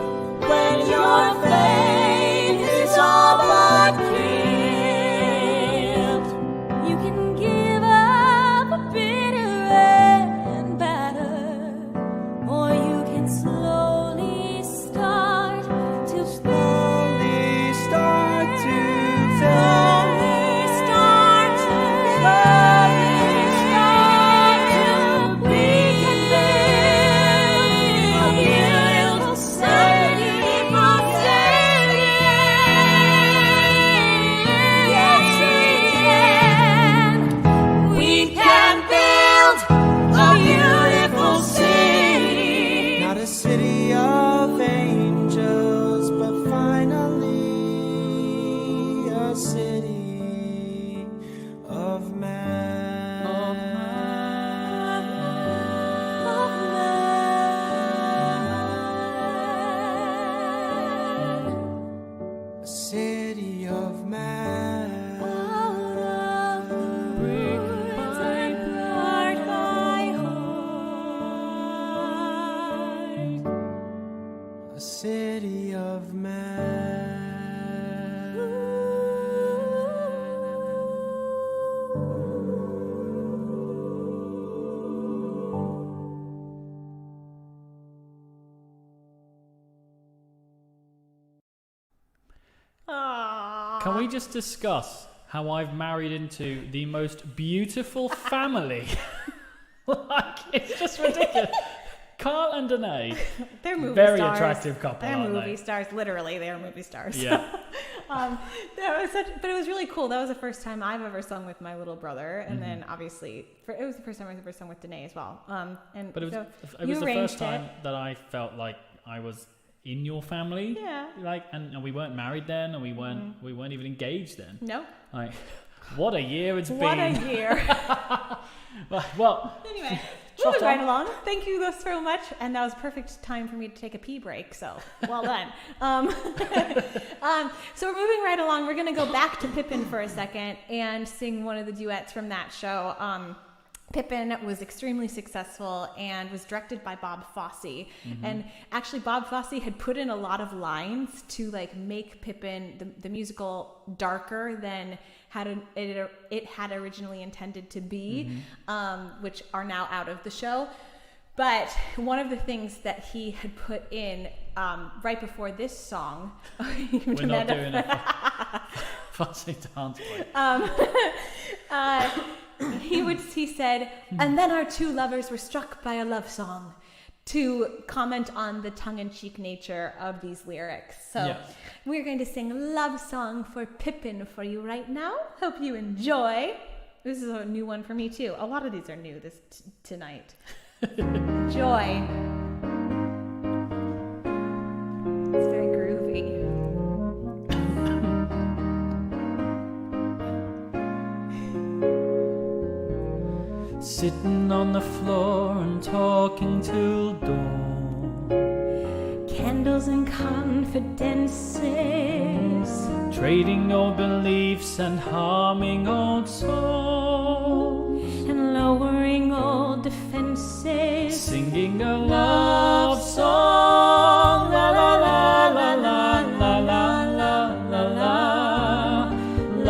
when your faith is all but killed, you can give up bitter and battered, or you can slowly start to Slowly start to Not a city of angels, but finally a city of man. A city of man. Brick by A city of man. Can we just discuss how I've married into the most beautiful family? Like, it's just ridiculous. Carl and Danae, They're movie very stars. attractive couple, They're aren't movie they? stars. Literally, they are movie stars. Yeah. But it was really cool. That was the first time I've ever sung with my little brother, and then obviously it was the first time I ever sung with Danae as well. But it so was you the arranged first time that I felt like I was in your family. Yeah. Like, and we weren't married then, and we weren't even engaged then. No. Like, what a year it's What been. a year. Well, Anyway, Trot moving right on. along. Thank you so much, and that was perfect time for me to take a pee break. So well done. So we're moving right along. We're going to go back to Pippin for a second and sing one of the duets from that show. Pippin was extremely successful and was directed by Bob Fosse. And actually Bob Fosse had put in a lot of lines to like make Pippin, the musical, darker than it had originally intended to be, which are now out of the show. But one of the things that he had put in right before this song, we're not doing a fussy dance break. he said, and then our two lovers were struck by a love song, to comment on the tongue-in-cheek nature of these lyrics. So we're going to sing Love Song for Pippin for you right now. Hope you enjoy. This is a new one for me too. A lot of these are new tonight. Joy. It's very groovy. Sitting on the floor and talking till dawn. Candles and confidences. Trading old beliefs and harming old songs. And lowering old defenses. Singing a love song. La la la la la la la la la la.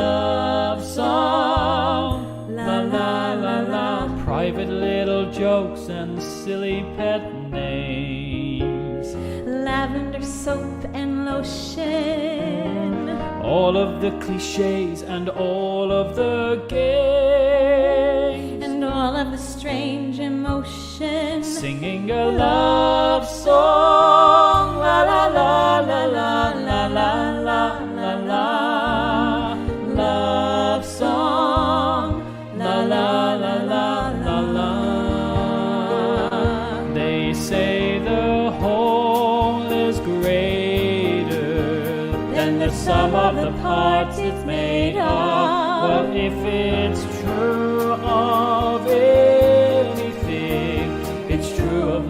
Love song. La la la la. Private little jokes and silly pet names. Lavender soap and lotion. All of the cliches and all of the games. And all of the strange emotion. Singing a love song. La la la la la la la la la la. Love song. La la la la la la. They say the whole is greater than the sum of the parts it's made of. Well, if it's true of anything, it's true of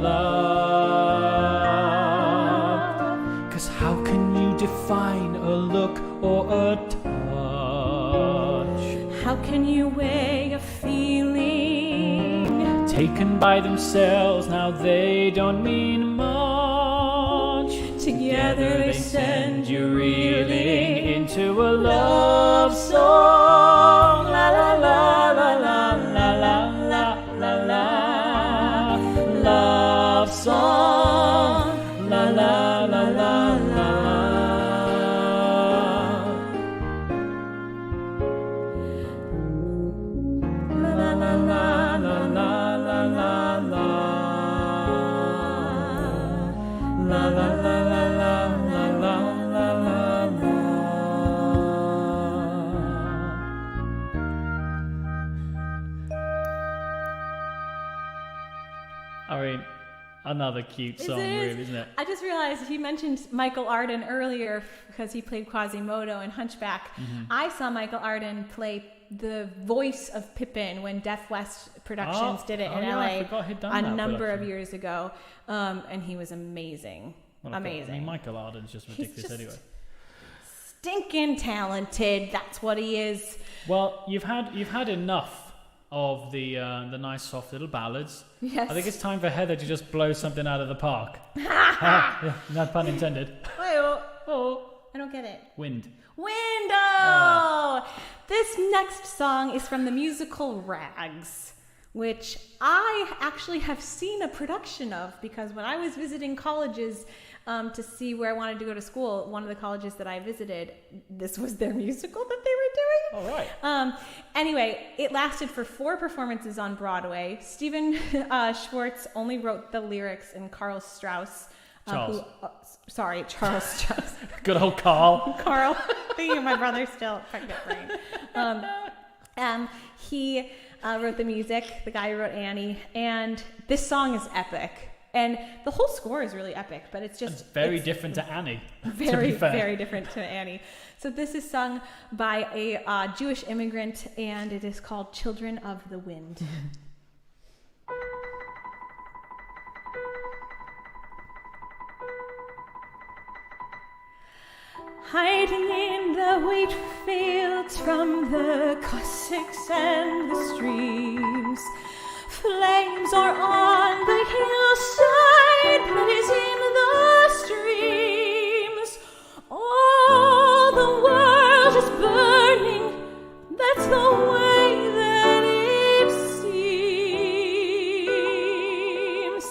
love. 'Cause how can you define a look or a touch? How can you weigh a feeling? Taken by themselves, now they don't mean much. Together they send you reeling into a love song. La la la la la la la la la la. Love song. La la la la la la. La la la la la la la la la. La la la la la la la la la. I mean, another cute song, really, isn't it? I just realized he mentioned Michael Arden earlier because he played Quasimodo in Hunchback. I saw Michael Arden play the voice of Pippin when Deaf West Productions did it in yeah, LA I forgot he'd done a that number production. of years ago, and he was amazing. Well, I Amazing. mean, Michael Arden's just ridiculous just- anyway. Stinking talented. That's what he is. Well, you've had enough of the nice soft little ballads. Yes. I think it's time for Heather to just blow something out of the park. Yeah, no pun intended. Oh, I don't get it. Wind. Window! This next song is from the musical Rags, which I actually have seen a production of because when I was visiting colleges to see where I wanted to go to school, one of the colleges that I visited, this was their musical that they were doing. All right. Anyway, it lasted for 4 performances on Broadway. Stephen Schwartz only wrote the lyrics, and Carl Strauss, Charles. Charles Strauss. Good old Carl. Carl, thinking of my brother still, pregnant brain. He wrote the music, the guy who wrote Annie, and this song is epic. And the whole score is really epic, but it's Very different to Annie. very, to be fair. very different to Annie. So this is sung by a Jewish immigrant, and it is called Children of the Wind. Hiding in the wheat fields from the Cossacks and the streams, flames are on the hillside, blood is in the streams. All the world is burning, that's the way that it seems.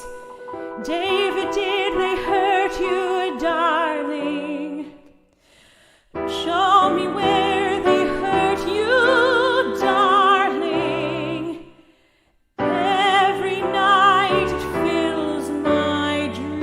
David, did they hurt you, darling? Show me where they hurt you, darling. Every night it fills my dreams.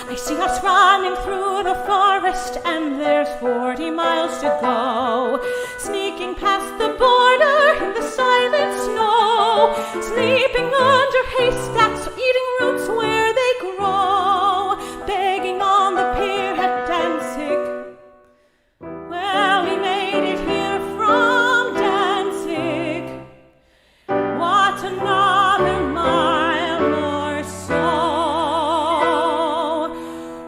I see us running through the forest, and there's 40 miles to go. Sneaking past the border in the silent snow. Sleeping under haystacks, eating roots where they grow. Begging on the pier at Danzig. Well, we made it here from Danzig. What, another mile or so?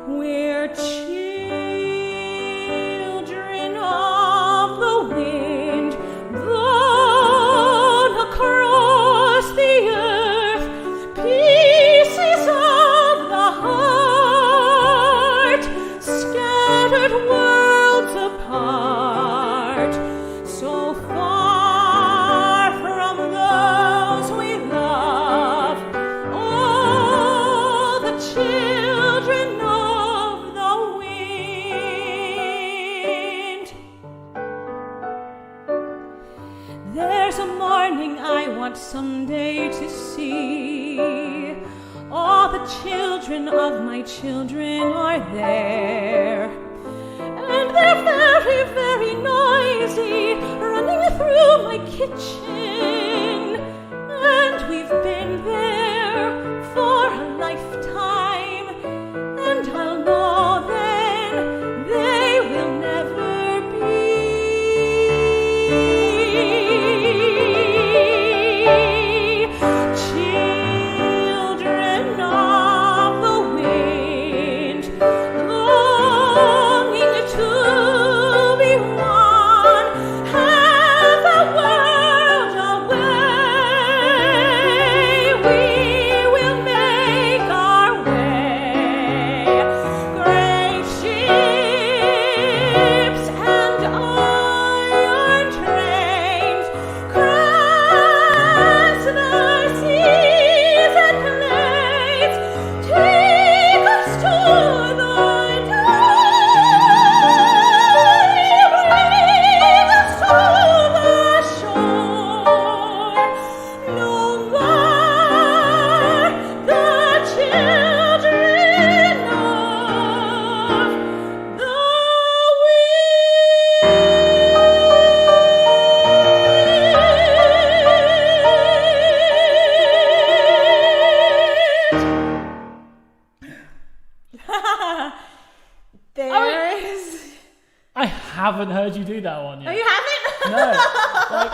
We're children of the wind, blown across the earth, pieces of the heart, scattered worlds apart, so far from those we love. Oh, the children of the wind. There's a morning I want someday to see. All the children of my children are there. And they're very, very noisy, running through my kitchen. And we've been there for a lifetime. And I'll know then they will never be. Children of the wind, longing to be one, have the world away. We will make our way. Great ships and iron trains cross the seas and plains. Take us to the bring us to the shore. No more the children of the wind. There is. I haven't heard you do that one yet. Oh, you haven't? No. Like,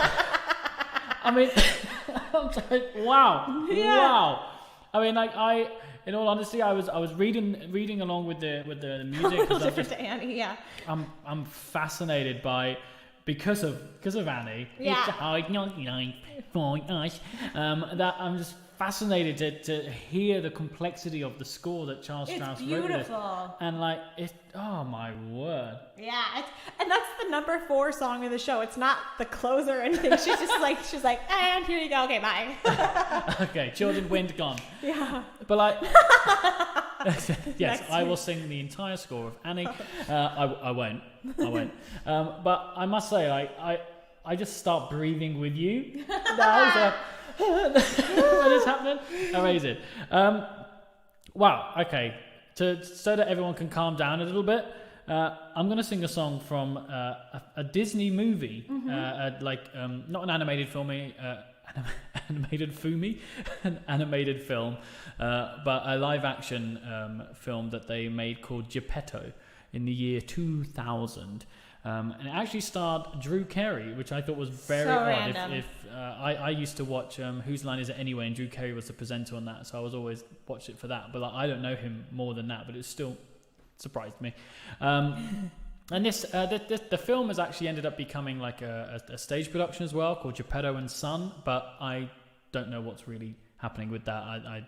I mean, I'm like, wow. Yeah. Wow. I mean, like, in all honesty, I was reading along with the music. A little 'cause I'm different to Annie, yeah. I'm fascinated by, because of Annie. Yeah. It's hard not life for us. That I'm just fascinated to hear the complexity of the score that Charles Strauss It's wrote. beautiful. And like, oh my word. Yeah, and that's the number 4 song of the show. It's not the closer or anything. She's just like, and here you go. Okay, bye. Okay, Children, Wind, gone. Yeah. But like, yes, Next I will week. sing the entire score of Annie. I won't. But I must say, I just start breathing with you. Now, what is happening? Amazing. Wow. Okay. So that everyone can calm down a little bit, I'm going to sing a song from a Disney movie, not an animated film, an animated film, but a live-action film that they made called Geppetto in the year 2000. And it actually starred Drew Carey, which I thought was very So odd. random. I used to watch Whose Line Is It Anyway, and Drew Carey was the presenter on that, so I was always watched it for that. But like, I don't know him more than that, but it still surprised me. And the film has actually ended up becoming like a stage production as well, called Geppetto and Son. But I don't know what's really happening with that. I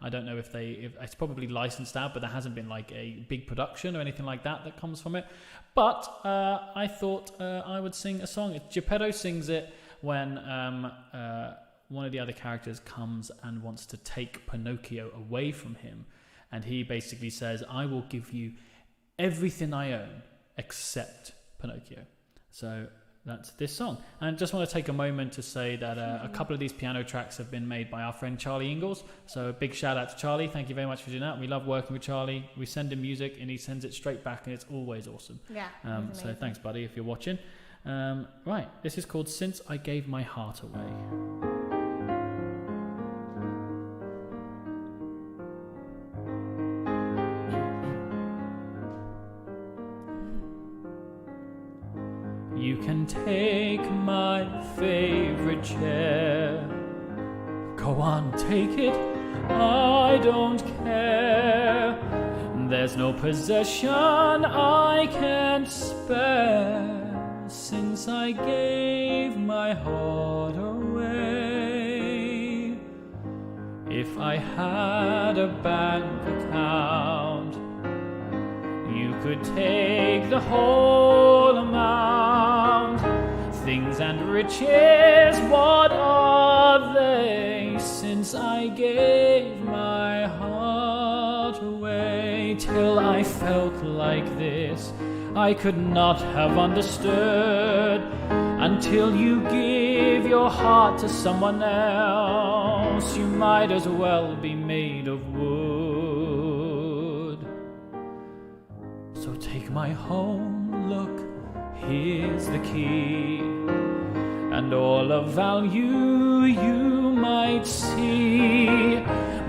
don't know if it's probably licensed out, but there hasn't been like a big production or anything like that comes from it. But I thought I would sing a song. Geppetto sings it when one of the other characters comes and wants to take Pinocchio away from him. And he basically says, I will give you everything I own except Pinocchio. So that's this song. And just want to take a moment to say that a couple of these piano tracks have been made by our friend Charlie Ingalls. So a big shout out to Charlie. Thank you very much for doing that. We love working with Charlie. We send him music and he sends it straight back, and it's always awesome. Yeah. So thanks, buddy, if you're watching. Right, this is called Since I Gave My Heart Away. You can take my favorite chair. Go on, take it, I don't care. There's no possession I can't spare since I gave my heart away. If I had a bank account, you could take the whole amount. Things and riches, what are they? Since I gave my heart away. Till I felt like this, I could not have understood. Until you give your heart to someone else, you might as well be made of wood. So take my home, look, here's the key, and all of value you might see.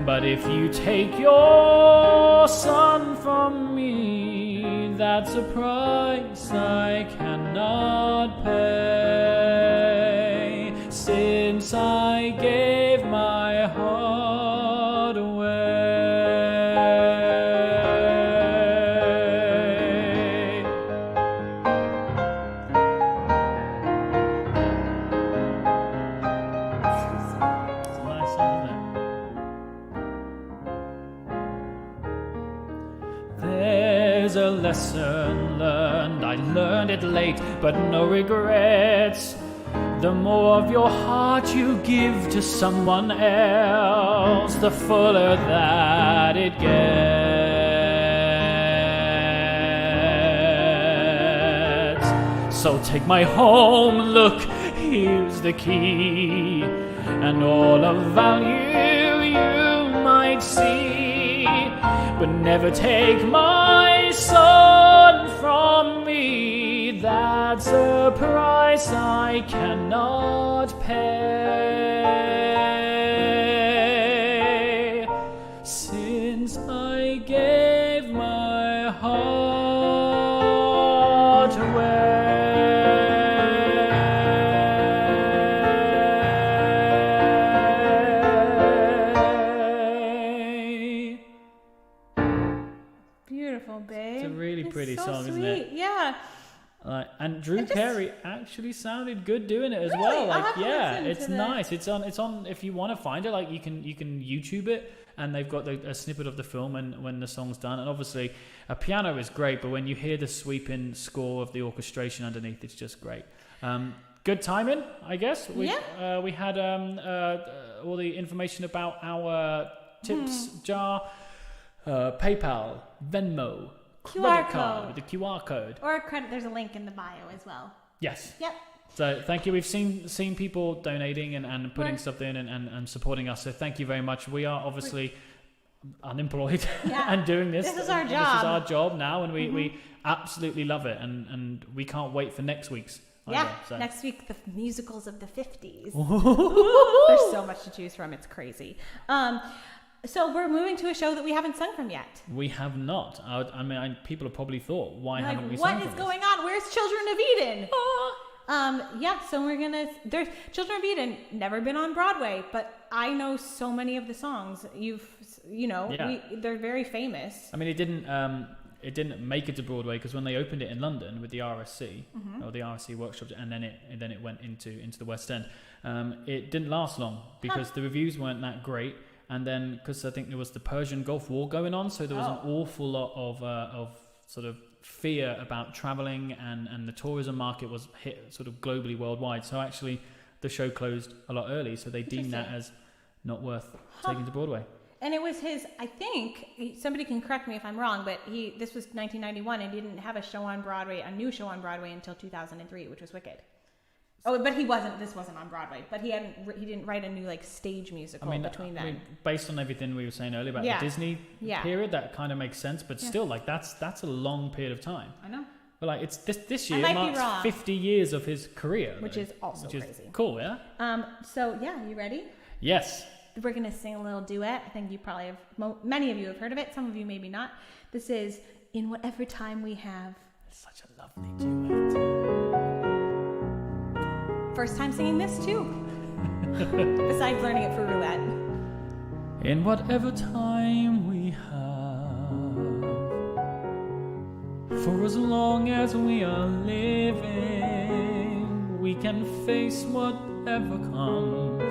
But if you take your son from me, that's a price I cannot pay. Since I gave my heart away. There's a lesson learned, I learned it late, but no regrets. The more of your heart you give to someone else, the fuller that it gets. So take my home, look, here's the key, and all of value you might see. But never take my son from me, that's a price I cannot pay. Since I gave my heart away. Beautiful, babe. It's a really pretty so song, sweet. isn't it? Yeah. And Drew Carey actually sounded good doing it as Really? well. I'll have to listen It's to the- nice. It's on. If you want to find it, you can YouTube it, and they've got a snippet of the film and when the song's done. And obviously, a piano is great, but when you hear the sweeping score of the orchestration underneath, it's just great. Good timing, I guess. We had all the information about our tips jar, PayPal, Venmo. QR credit code. The QR code. Or credit. There's a link in the bio as well. Yes. Yep. So thank you. We've seen people donating and putting stuff in and supporting us. So thank you very much. We are obviously unemployed and doing this. This is our job. This is our job now, and we absolutely love it. And we can't wait for next week's. Next week, the musicals of the 50s. There's so much to choose from. It's crazy. So we're moving to a show that we haven't sung from yet. We have not. People have probably thought, why haven't we sung What from is this? going on? Where's Children of Eden? So we're gonna. There's Children of Eden. Never been on Broadway, but I know so many of the songs. They're very famous. I mean, it didn't make it to Broadway because when they opened it in London with the RSC or the RSC workshop, and then it went into the West End. It didn't last long because the reviews weren't that great. And then, because I think there was the Persian Gulf War going on, so there was an awful lot of sort of fear about traveling, and the tourism market was hit sort of globally worldwide. So actually, the show closed a lot early, so they deemed that as not worth taking to Broadway. And it was his, I think, somebody can correct me if I'm wrong, but this was 1991 and he didn't have a new show on Broadway until 2003, which was Wicked. Oh, but this wasn't on Broadway, but he didn't write a new stage musical between them. Based on everything we were saying earlier about the Disney period, that kind of makes sense, but still, that's a long period of time. I know. But it's this year marks 50 years of his career. Which is also crazy. Cool, yeah? You ready? Yes. We're going to sing a little duet. I think you probably have, many of you have heard of it. Some of you maybe not. This is In Whatever Time We Have. It's such a lovely duet. First time singing this too. Besides learning it for roulette. In whatever time we have, for as long as we are living, we can face whatever comes.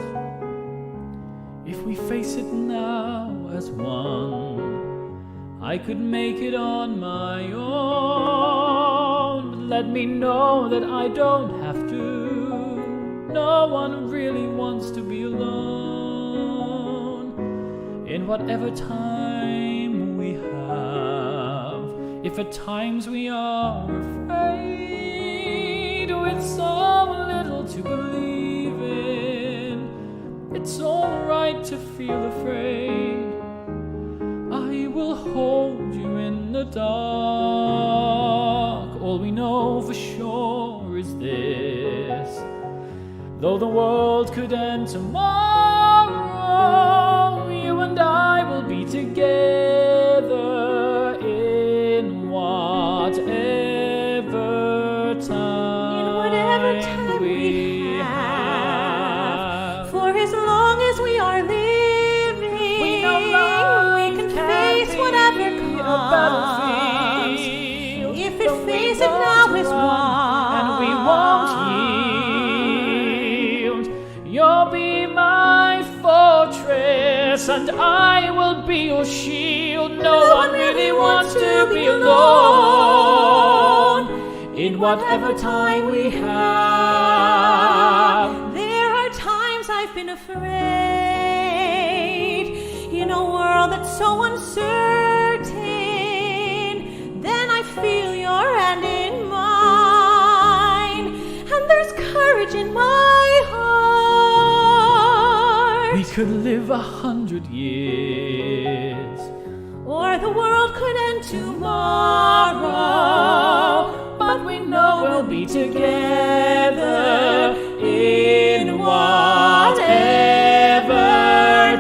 If we face it now as one, I could make it on my own. But let me know that I don't have to. No one really wants to be alone. In whatever time we have, if at times we are afraid, with so little to believe in, it's alright to feel afraid. I will hold you in the dark. All we know for sure is this: though the world could end tomorrow, you and I will be together in whatever time we have. For as long as we are living, We know love we can face whatever comes. If it faces it now as one, and we won't yield, you'll be my fortress, and I will be your shield. No one really wants to be alone. In whatever time we have. There are times I've been afraid in a world that's so uncertain. Then I feel your hand in mine, and there's courage in my heart. We could live 100 years, or the world could end tomorrow, but we know we'll be together in whatever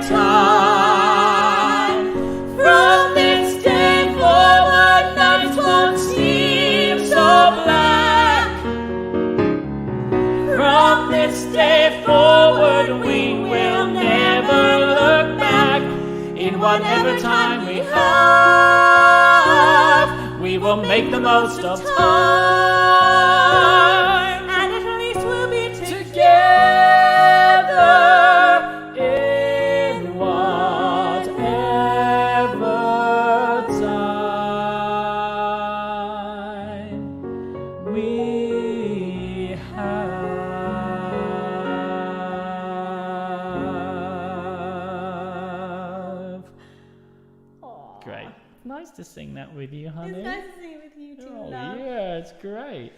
time. From this day forward, nights won't seem so black. From this day forward, we will never look back. In whatever time we have, we will make the most of time. to sing that with you, honey. It's nice to sing with you too, Oh, love. yeah, it's great.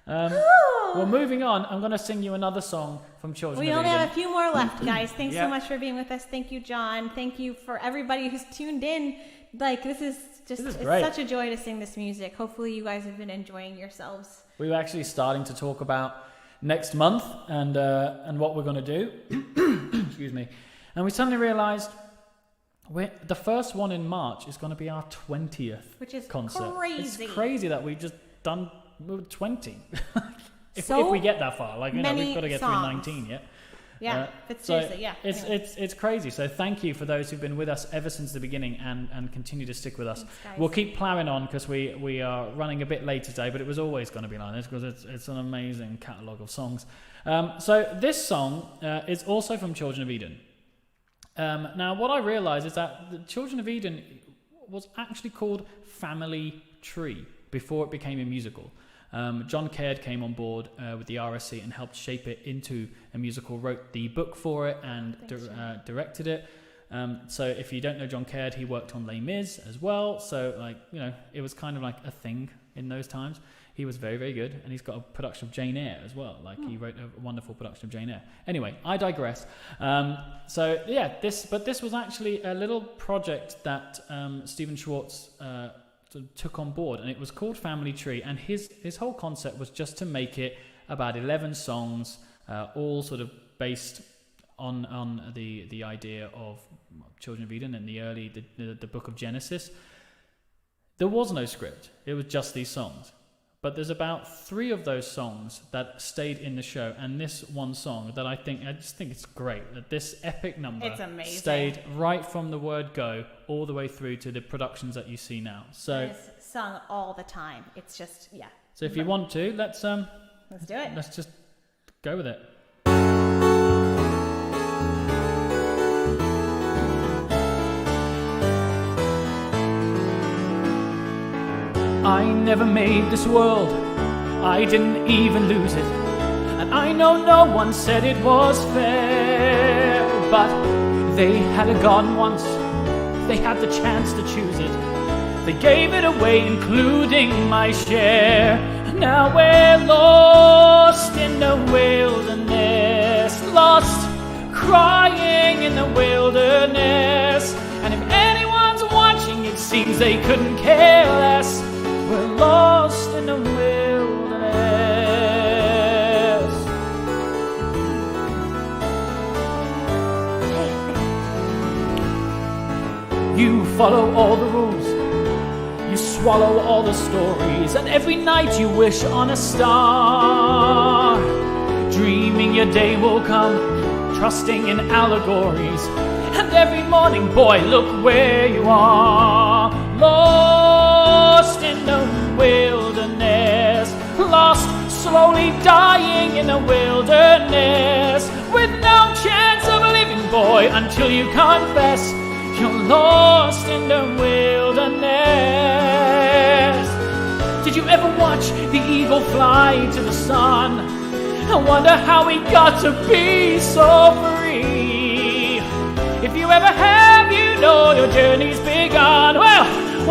Well, moving on, I'm going to sing you another song from Children We of only Eden. have a few more left, guys. Thanks Yeah. so much for being with us. Thank you, John. Thank you for everybody who's tuned in. Like, this is just This is it's great. such a joy to sing this music. Hopefully you guys have been enjoying yourselves. We were actually starting to talk about next month and what we're going to do. Excuse me. And we suddenly realized the first one in March is going to be our 20th Which is concert. crazy. It's crazy that we've just done 20. if So we get that far, like, many we've got to get songs. through 19 yet. Yeah, but so seriously, yeah. It's Anyway. it's crazy. So thank you for those who've been with us ever since the beginning and continue to stick with us. Thanks, guys. We'll keep plowing on because we are running a bit late today, but it was always going to be like this because it's an amazing catalogue of songs. So this song is also from Children of Eden. Now, what I realised is that the Children of Eden was actually called Family Tree before it became a musical. John Caird came on board with the RSC and helped shape it into a musical, wrote the book for it and directed it. So if you don't know John Caird, he worked on Les Mis as well. So, like, you know, it was kind of like a thing in those times. He was very, very good. And he's got a production of Jane Eyre as well. Like, he wrote a wonderful production of Jane Eyre. Anyway, I digress. So, yeah, this was actually a little project that Stephen Schwartz took on board, and it was called Family Tree, and his whole concept was just to make it about 11 songs, all sort of based on the idea of Children of Eden and the book of Genesis. There was no script, it was just these songs, but there's about 3 of those songs that stayed in the show, and this one song that I just think it's great, that this epic number It's amazing. stayed right from the word go all the way through to the productions that you see now. So It's sung all the time. It's just, yeah. so if you want to, let's do it. Let's just go with it. I never made this world, I didn't even lose it, and I know no one said it was fair, but they had a God once, they had the chance to choose it, they gave it away, including my share. Now we're lost in the wilderness, lost, crying in the wilderness, and if anyone's watching, it seems they couldn't care less. We're lost in the wilderness. You follow all the rules, you swallow all the stories, and every night you wish on a star, dreaming your day will come, trusting in allegories, and every morning, boy, look where you are, lost in the wilderness, lost, slowly dying in the wilderness, with no chance of living, boy, until you confess you're lost in the wilderness. Did you ever watch the eagle fly to the sun? I wonder how he got to be so free. If you ever have, you know your journey's begun. Well,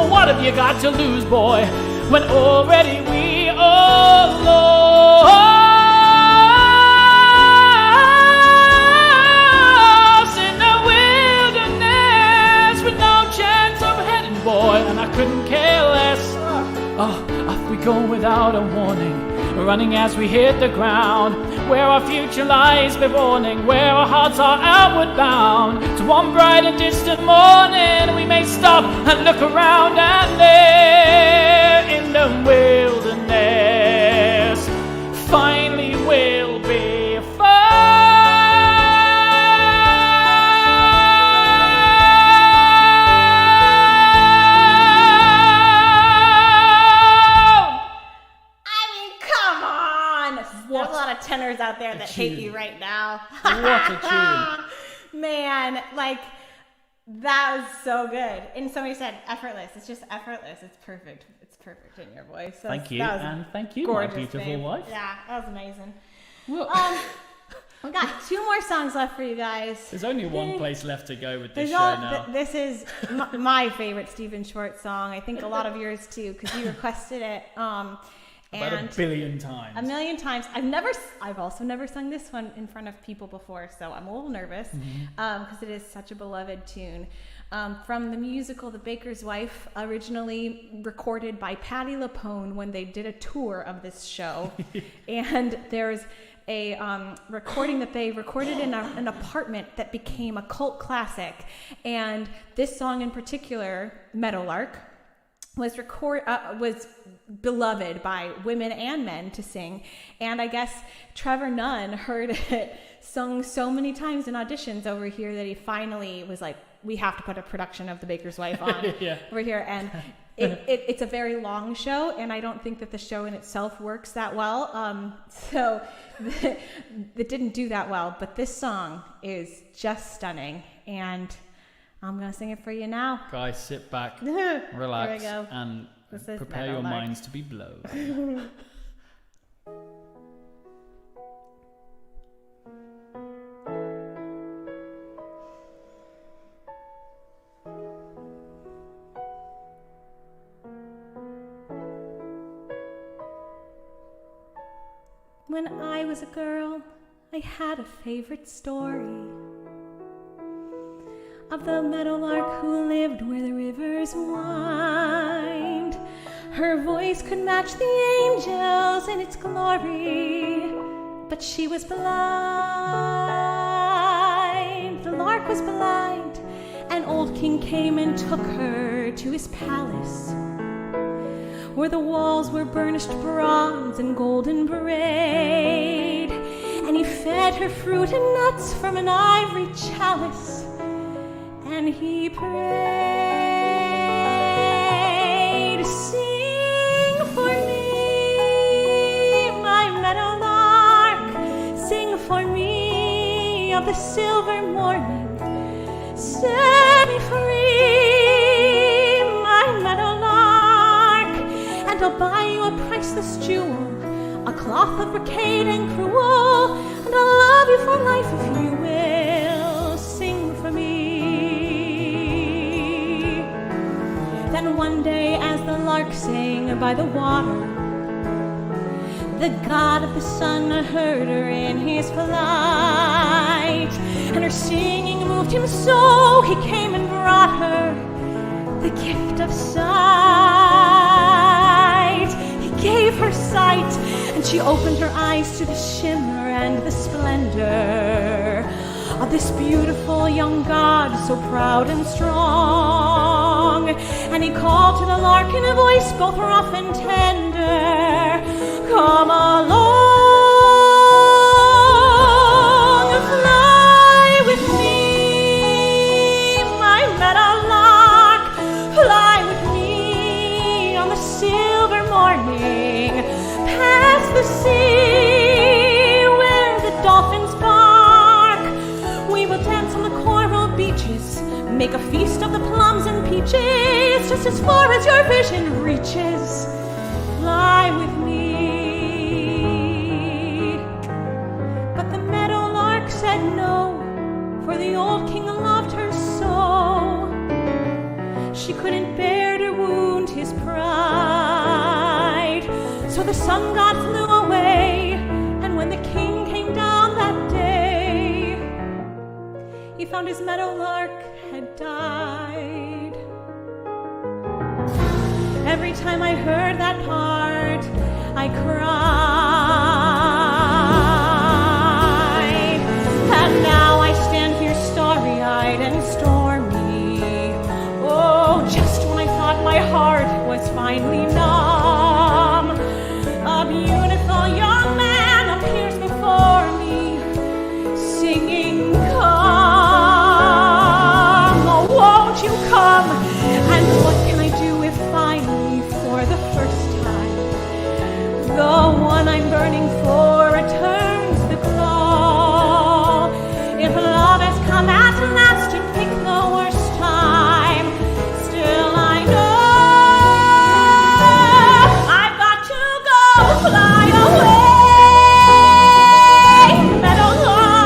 what have you got to lose, boy, when already we are lost in the wilderness with no chance of heading, boy, and I couldn't care less. Off we go without a warning, running as we hit the ground, where our future lies bewarning, where our hearts are outward bound. To one bright and distant morning we may stop and look around, and there in the wilderness finally we'll be found. There's a lot of tenors out there that hate you right now. What a tune. Man, like, that was so good. And somebody said effortless. It's just effortless. It's perfect. It's perfect in your voice. So Thank you, that was and thank you, my gorgeous, beautiful babe. wife. Yeah, that was amazing. Well, We got 2 more songs left for you guys. There's only one place left to go with this show There's now. This is my favorite Stephen Schwartz song. I think a lot of yours too, because you requested it. About And a billion times. a million times. I've also never sung this one in front of people before, so I'm a little nervous because it is such a beloved tune. From the musical The Baker's Wife, originally recorded by Patti LuPone when they did a tour of this show. And there's a recording that they recorded in an apartment that became a cult classic. And this song in particular, Meadowlark, was beloved by women and men to sing. And I guess Trevor Nunn heard it sung so many times in auditions over here that he finally was like, we have to put a production of The Baker's Wife on over here. And it's a very long show, and I don't think that the show in itself works that well. So it didn't do that well. But this song is just stunning, and I'm going to sing it for you now. Guys, sit back, Here relax, we go. and This is prepare your Meadowlark. minds to be blown. When I was a girl, I had a favorite story of the meadowlark who lived where the rivers wind. Her voice could match the angels in its glory, but she was blind. The lark was blind. An old king came and took her to his palace, where the walls were burnished bronze and golden braid, and he fed her fruit and nuts from an ivory chalice, and he prayed, sing for me, my meadowlark, sing for me of the silver morning, set me free, my meadowlark, and I'll buy you a priceless jewel, a cloth of brocade and crewel, and I'll love you for life if you will sing for me. Then one day as the lark sang by the water, the god of the sun heard her in his flight, and her singing moved him so he came and brought her the gift of sight. He gave her sight, and she opened her eyes to the shimmer and the splendor of this beautiful young god, so proud and strong. And he called to the lark in a voice both rough and tender, come along, fly with me, my meadowlark, fly with me on the silver morning, past the sea where the dolphins bark. We will dance on the coral beaches, make a feast of the plums and peaches, just as far as your vision reaches. Fly with me. But the meadowlark said no, for the old king loved her so. She couldn't bear to wound his pride. So the sun god flew away, and when the king came down that day, he found his meadowlark had died. Every time I heard that part, I cried. And now I stand here starry-eyed and stormy. Oh, just when I thought my heart was finally numb, a beautiful young man appears before me, singing, come, oh, won't you come? And what can I do if finally, for the first time, the one I'm burning for returns the call? If love has come at last and picked the worst time, still I know I've got to go fly away, meadowlark.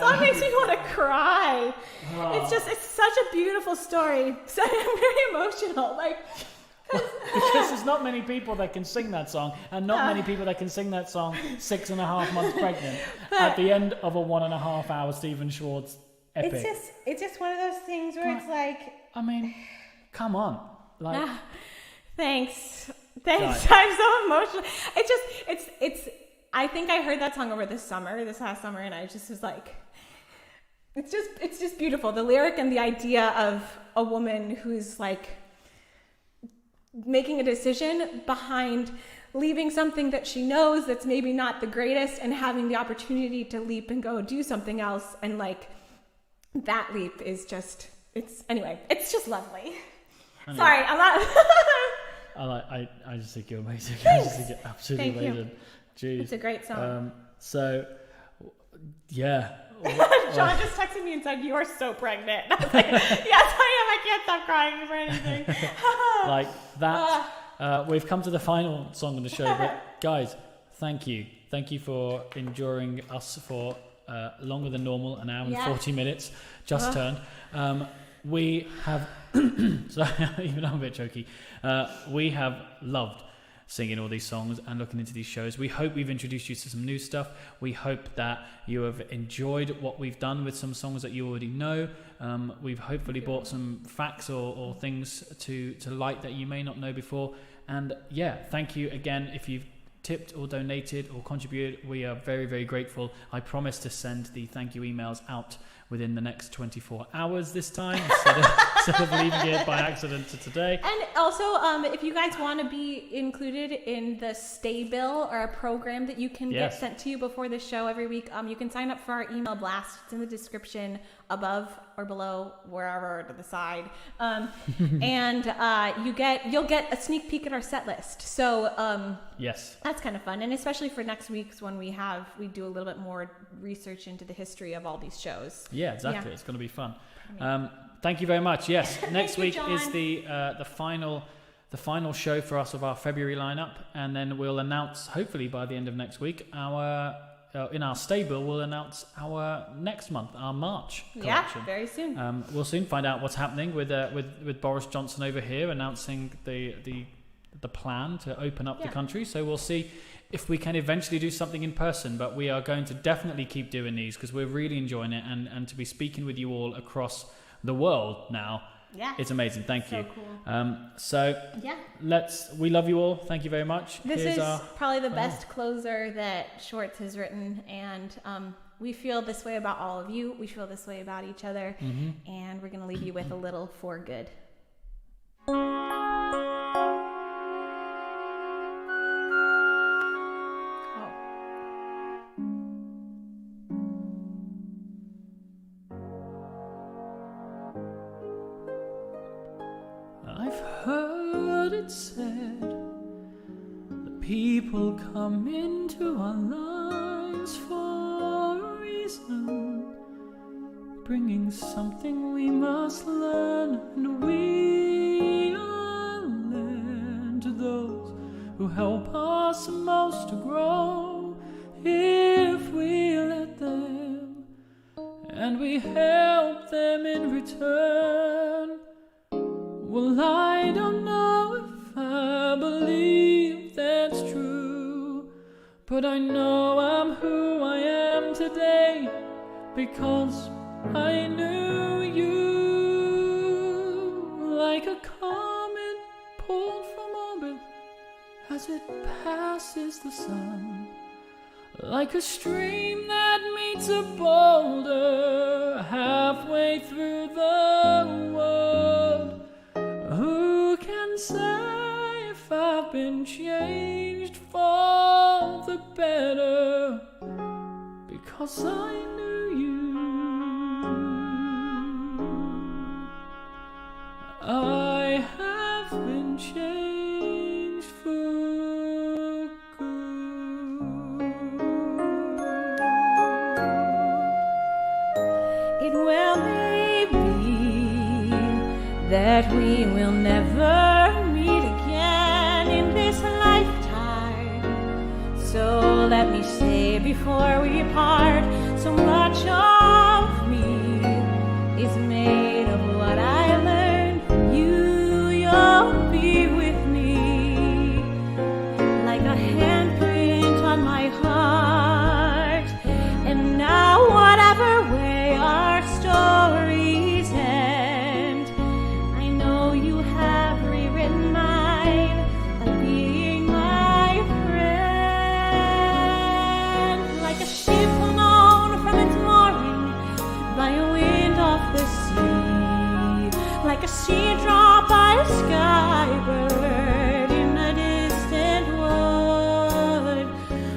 song makes me want to cry. It's such a beautiful story. So I'm very emotional. Because there's not many people that can sing that song, and not many people that can sing that song 6.5 months pregnant at the end of a 1.5 hour Stephen Schwartz epic. It's just one of those things where it's like, I mean, come on. Thanks. Guys. I'm so emotional. It's I think I heard that song over this last summer, and I just was like, it's just beautiful. The lyric and the idea of a woman who's like making a decision behind leaving something that she knows that's maybe not the greatest and having the opportunity to leap and go do something else. And like that leap is just, it's just lovely. Anyway. Sorry, I'm not. I just think you're amazing. I just think you're absolutely amazing. Jeez. It's a great song. Yeah. John just texted me and said, "You are so pregnant." I was like, "Yes, I am. I can't stop crying for anything." Like that. We've come to the final song of the show, but guys, thank you for enduring us for longer than normal, an hour and 40 minutes just turned. We have, so even I'm a bit choky. We have loved singing all these songs and looking into these shows. We hope we've introduced you to some new stuff. We hope that you have enjoyed what we've done with some songs that you already know. We've hopefully brought some facts or things to light that you may not know before. And thank you again if you've tipped or donated or contributed. We are very, very grateful. I promise to send the thank you emails out within the next 24 hours this time instead of leaving it by accident to today. And also, if you guys want to be included in the Stay Bill, or a program that you can get sent to you before the show every week, you can sign up for our email blast. It's in the description above or below, wherever to the side. And you'll get a sneak peek at our set list. So yes, that's kind of fun. And especially for next week's when we do a little bit more research into the history of all these shows. Yeah, exactly. Yeah. It's going to be fun. Thank you very much. Yes, next week is the final show for us of our February lineup, and then we'll announce, hopefully by the end of next week, in our stable, we'll announce our next month, our March collection. Yeah, very soon. We'll soon find out what's happening with Boris Johnson over here announcing the plan to open up the country. So we'll see if we can eventually do something in person, but we are going to definitely keep doing these because we're really enjoying it, and to be speaking with you all across the world now. Yeah, it's amazing. Thank you. So cool. We love you all. Thank you very much. This is probably the best closer that Schwartz has written, and we feel this way about all of you. We feel this way about each other, and we're going to leave you with a little for good. Said that people come into our lives for a reason, bringing something we must learn, and we are led to those who help us most to grow. If we let them, and we help them in return, well, I don't know if I believe that's true, but I know I'm who I am today because I knew you. Like a comet pulled from orbit as it passes the sun, like a stream that meets a boulder halfway through the world. Who can say if I've been changed for the better because I knew you? I have been changed for good. It well may be that we will never meet again in this lifetime. So let me say before we part, So much of me is made of what I learned from you. You'll be with me like a handprint on my heart. And now whatever way our stories end, I know you have rewritten mine by being my friend. Like a ship blown from its mooring by a wind off the sea, like a sea drop by a skybird in a distant wood.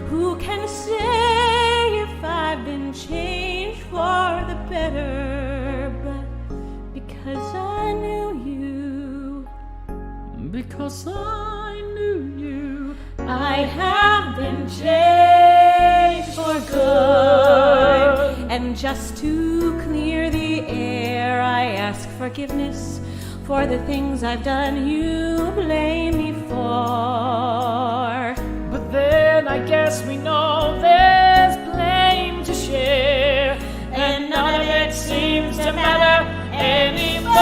Who can say if I've been changed for the better? But because I knew you, Because I knew you, I have been changed for good. And just to clear the air, I ask forgiveness for the things I've done you blame me for. but then I guess we know there's blame to share, and none of it seems to matter anymore.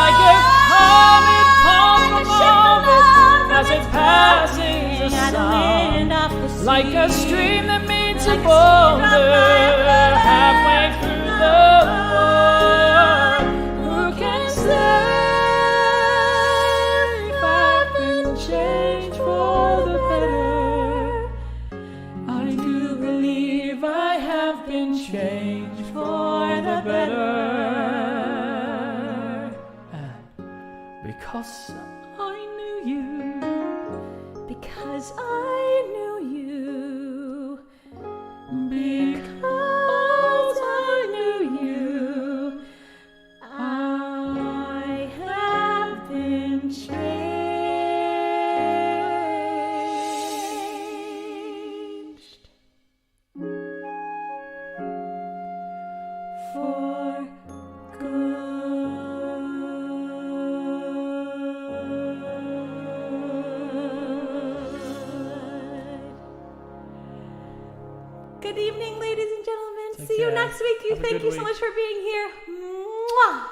Like a comet pulls the moment as it passes a sound, like a stream that meets a boulder halfway through the war. Who can say if I've been changed for the better? I do believe I have been changed for the better. Because I knew you. Because I knew you. Because I knew you. I have been changed for good evening, ladies and gentlemen. Take See you care. next week. Have a Thank good you so week. much for being here. Mwah!